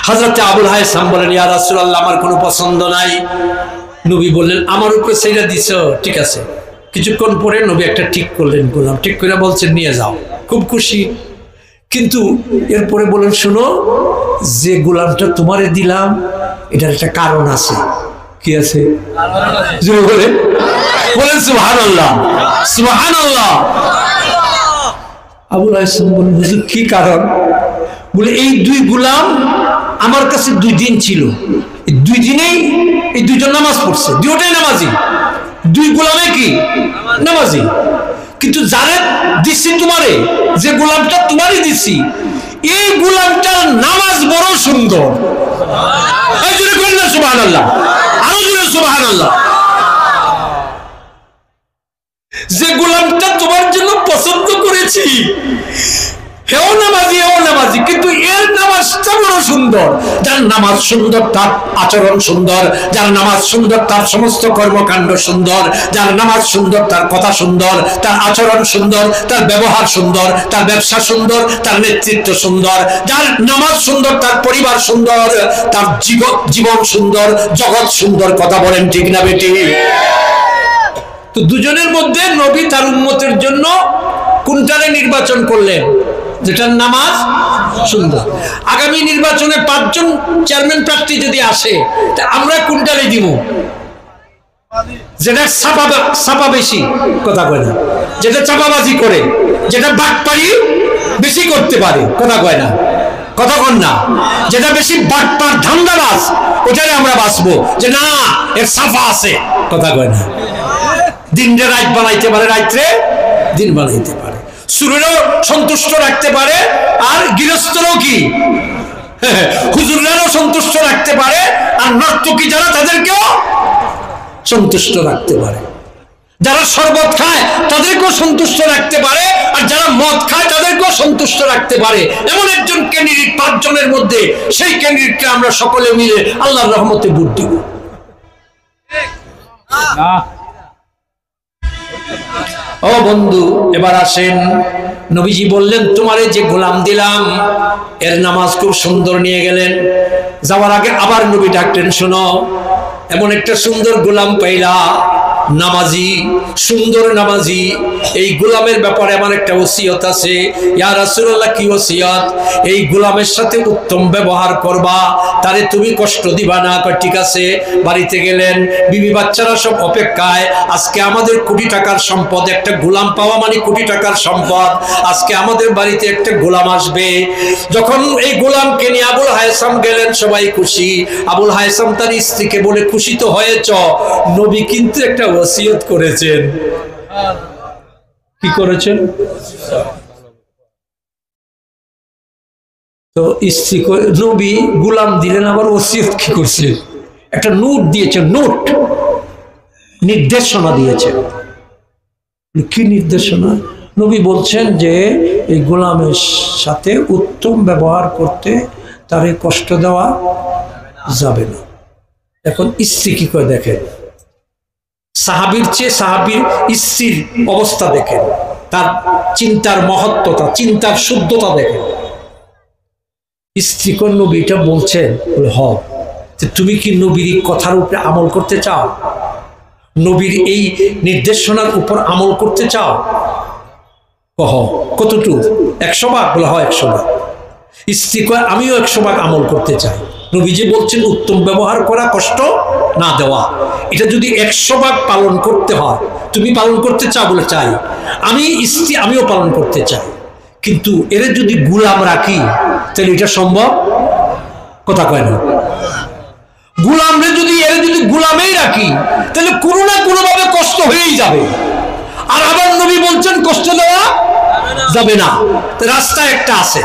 হযরত আবুল হায়সাম বলেন, ইয়া রাসূলুল্লাহ, আমার কোনো পছন্দ নাই। নবী বললেন, আমার উপরে সেইটা দিছো, ঠিক আছে। কিছুক্ষণ পরে নবী একটা ঠিক করলেন, গোলাম ঠিক করে বলছেন নিয়ে যাও, খুব খুশি। কিন্তু এরপরে বলেন, শোনো, যে গোলামটা তোমারে দিলাম এটার একটা কারণ আছে। কি আছে? বলেন, বলেন সুবহানাল্লাহ, সুবহানাল্লাহ। আবুল হায়সাম বলেন, হুজুর কি কারণ? বলে, এই দুই গোলাম আমার কাছে 2 দিন ছিল, 2 দিনেই এই দুইজন নামাজ পড়ছে, দুইটাই নামাজি, 2 গোলামে কি নামাজি। কিন্তু যারে দিছি তোমারে, যে গোলামটা তোমারই দিছি, এই গোলামটার নামাজ বড় সুন্দর। এই জোরে করেন না সুবহানাল্লাহ, আরো জোরে সুবহানাল্লাহ। যে গোলামটা তোমার জন্য পছন্দ করেছি, হেও নামাজি, হেও নামাজি, কিন্তু এর নামাজটা বড় সুন্দর। যার নামাজ সুন্দর তার আচরণ সুন্দর, যার নামাজ সুন্দর তার সমস্ত কর্মকাণ্ড সুন্দর, যার নামাজ সুন্দর তার কথা সুন্দর, তার আচরণ সুন্দর, তার ব্যবহার সুন্দর, তার ব্যবসা সুন্দর, তার নেতৃত্ব সুন্দর, যার নামাজ সুন্দর তার পরিবার সুন্দর, তার জীবন সুন্দর, জগৎ সুন্দর। কথা বলেন ঠিক না বেটি? তো দুজনের মধ্যে নবী তার উম্মতের জন্য কোনটারে নির্বাচন করলেন? যেটার নামাজ সুন্দর। আগামী নির্বাচনে 5 জন চেয়ারম্যান প্রার্থী যদি আসে, তা আমরা কোনটারে দিব? যেটা ছাপা বেশি, কথা কয় না, যেটা চাপাবাজি করে, যেটা বাটপারি বেশি করতে পারে, কথা কয় না, কথা কন না, যেটা বেশি বাটপার ধান্দাবাজ, ওটারে আমরা বাঁচবো, যে না এর ছাপা আছে, কথা কয় না। দিনরে রাত বানাইতে পারে, রাত্রে দিন বানাইতে পারে। সুরেরও সন্তুষ্ট রাখতে পারে, আর গৃহস্থরাও কি হুজুররাও সন্তুষ্ট রাখতে পারে, আর নর্তকী যারা তাদেরকেও সন্তুষ্ট রাখতে পারে। যারা শরবত খায় তাদেরকেও সন্তুষ্ট রাখতে পারে, আর যারা মদ খায় তাদেরকেও সন্তুষ্ট রাখতে পারে। এমন একজন ক্যান্ডিডেট 5 জনের মধ্যে, সেই ক্যান্ডিডেটকে আমরা সকলে মিলে আল্লাহর রহমতে ভোট দিব। ও বন্ধু, এবার আসেন, নবীজি বললেন তোমারে যে গোলাম দিলাম এর নামাজ খুব সুন্দর নিয়ে গেলেন। যাওয়ার আগে আবার নবী ডাকলেন, শোনো, এমন একটা সুন্দর গোলাম পাইলা, নামাজি, সুন্দর নামাজি, এই গোলামের ব্যাপারে আমার একটা ওসিয়ত আছে। ইয়া রাসূলুল্লাহ, কি ওসিয়ত? এই গোলামের সাথে উত্তম ব্যবহার করবা, তারে তুমি কষ্ট দিবা না। ঠিক আছে। বাড়িতে গেলেন, বিবি বাচ্চারা সব অপেক্ষায়। আজকে আমাদের কোটি টাকার সম্পদ, একটা গোলাম পাওয়া মানে কোটি টাকার সম্পদ। আজকে আমাদের বাড়িতে একটা গোলাম আসবে। যখন এই গোলামকে নিয়ে আবুল হায়সাম গেলেন, সবাই খুশি। আবুল হায়সাম তার স্ত্রীকে বলে, খুশি তো হয়েছ, নবী কিন্তু একটা ওসিয়ত করেছেন। কি করেছেন? তো স্ত্রী নবী গোলাম দিলেন, আবার ওসিয়ত কি করছেন? একটা নোট দিয়েছেন, নোট, নির্দেশনা দিয়েছেন। কি নির্দেশনা? নবী বলছেন যে এই গোলামের সাথে উত্তম ব্যবহার করতে, তারে কষ্ট দেওয়া যাবে না। এখন স্ত্রী কি করে দেখেন, সাহাবীর চেয়ে সাহাবীর স্ত্রীর অবস্থা দেখেন, তার চিন্তার মহত্বতা, চিন্তার শুদ্ধতা দেখেন। স্ত্রী কোন নবীটা বলছেন, হ, তুমি কি নবীর কথার উপরে আমল করতে চাও? নবীর এই নির্দেশনার উপর আমল করতে চাও? কহ কতটুকু? 100 ভাগ? বলে হয় 100 ভাগ। স্ত্রী কয়, আমিও 100 ভাগ আমল করতে চাই। নবীজি বলছেন উত্তম ব্যবহার করা, কষ্ট না দেওয়া। এটা যদি 100 ভাগ পালন করতে হয়, তুমি পালন করতে চাও? বলে চাই। আমি স্ত্রী, আমিও পালন করতে চাই, কিন্তু এর যদি গোলাম রাখি তাহলে এটা সম্ভব? কথা কয় না। গোলামরে যদি গোলামেই রাখি তাহলে কোনো না কোনো ভাবে কষ্ট হয়েই যাবে। আর আবার নবী বলছেন কষ্ট দেওয়া যাবে না। রাস্তা একটা আছে,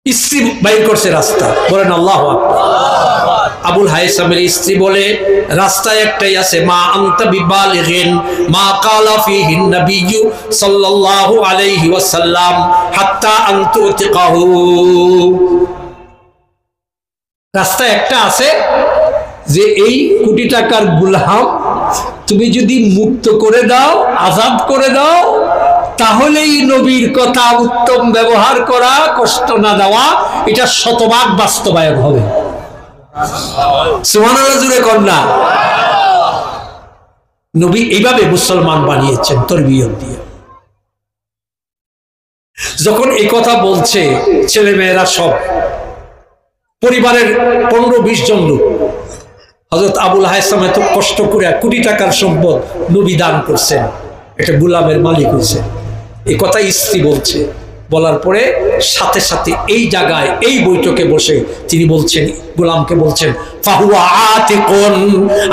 স্ত্রী বাইর করছে রাস্তা, বলেন আল্লাহু আকবার। আবুল হায়সামের স্ত্রী বলে, রাস্তায় একটাই আছে, মা আনতা বিবালিগিন মা ক্বালা ফীহি নবিয়্যু সাল্লাল্লাহু আলাইহি ওয়াসাল্লাম হাত্তা আনতুতিকাহু। রাস্তা একটা আছে যে এই কোটি টাকার গোলাম তুমি যদি মুক্ত করে দাও, আজাদ করে দাও, তাহলেই নবীর কথা উত্তম ব্যবহার করা, কষ্ট না দেওয়া, এটা 100 ভাগ বাস্তবায়ন হবে। সুবহানাল্লাহ, জুড়ে কন্যা। নবী এইভাবে মুসলমান বানিয়েছেন, তরবিয়ত দিয়ে। যখন এই কথা বলছে, ছেলে মেয়েরা সব, পরিবারের 15-20 জন লোক, হযরত আবুল হায়সাম এত কষ্ট করে কোটি টাকার সম্পদ নবী দান করছেন, এটা গোলামের মালিক হয়েছে। এই কথা স্ত্রী বলছে। বলার পরে সাথে সাথে এই জায়গায়, এই বৈঠকে বসে তিনি বলছেন, গোলামকে বলছেন, ফাহুয়া আতিকুন,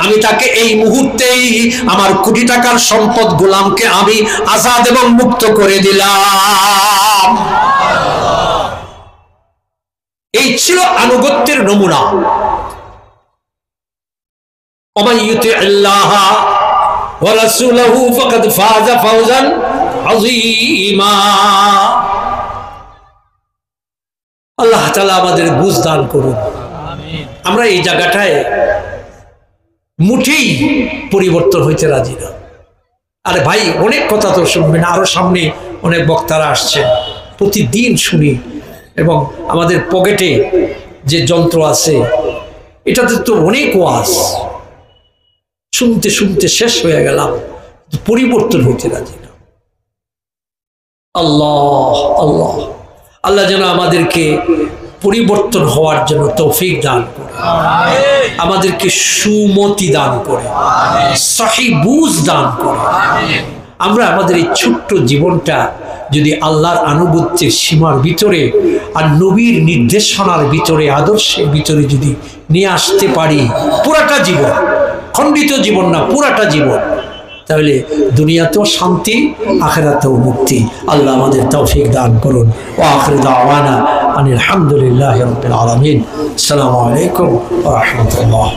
আমি তাকে এই মুহূর্তেই আমার কোটি টাকার সম্পদ গোলামকে আমি আজাদ এবং মুক্ত করে দিলাম। এই ছিল আনুগত্যের নমুনা। ওমান ইউতিল্লাহ ওয়া রাসূলহু ফাকাদ ফাযা ফাওজান আযীমা। আল্লাহ তাআলা আমাদের বুঝ দান করুন। আমরা এই জায়গাটায় মুঠেই পরিবর্তন হইতে রাজি না। আরে ভাই, অনেক কথা তো শুনবেন, আরো সামনে অনেক বক্তারা আসছেন, প্রতিদিন শুনি। এবং আমাদের পকেটে যে যন্ত্র আছে, এটাতে তো অনেক ওয়াজ, শুনতে শুনতে শেষ হয়ে গেলাম, পরিবর্তন হইতে রাজি না। আল্লাহ আল্লাহ আল্লাহ যেন আমাদেরকে পরিবর্তন হওয়ার জন্য তৌফিক দান করে, আমাদেরকে সুমতি দান করে, সহি বুঝ দান করে। আমরা আমাদের এই ছোট্ট জীবনটা যদি আল্লাহর আনুগত্যের সীমার ভিতরে আর নবীর নির্দেশনার ভিতরে, আদর্শের ভিতরে যদি নিয়ে আসতে পারি, পুরাটা জীবন, খণ্ডিত জীবন না, পুরাটা জীবন, তাহলে দুনিয়াতেও শান্তি, আখিরাতেও মুক্তি। আল্লাহ আমাদের তৌফিক দান করুন। ওয়া আখিরু দাওয়ানা আনিল হামদুলিল্লাহি রাব্বিল আলামিন। আসসালামু আলাইকুম ওয়া রাহমাতুল্লাহ।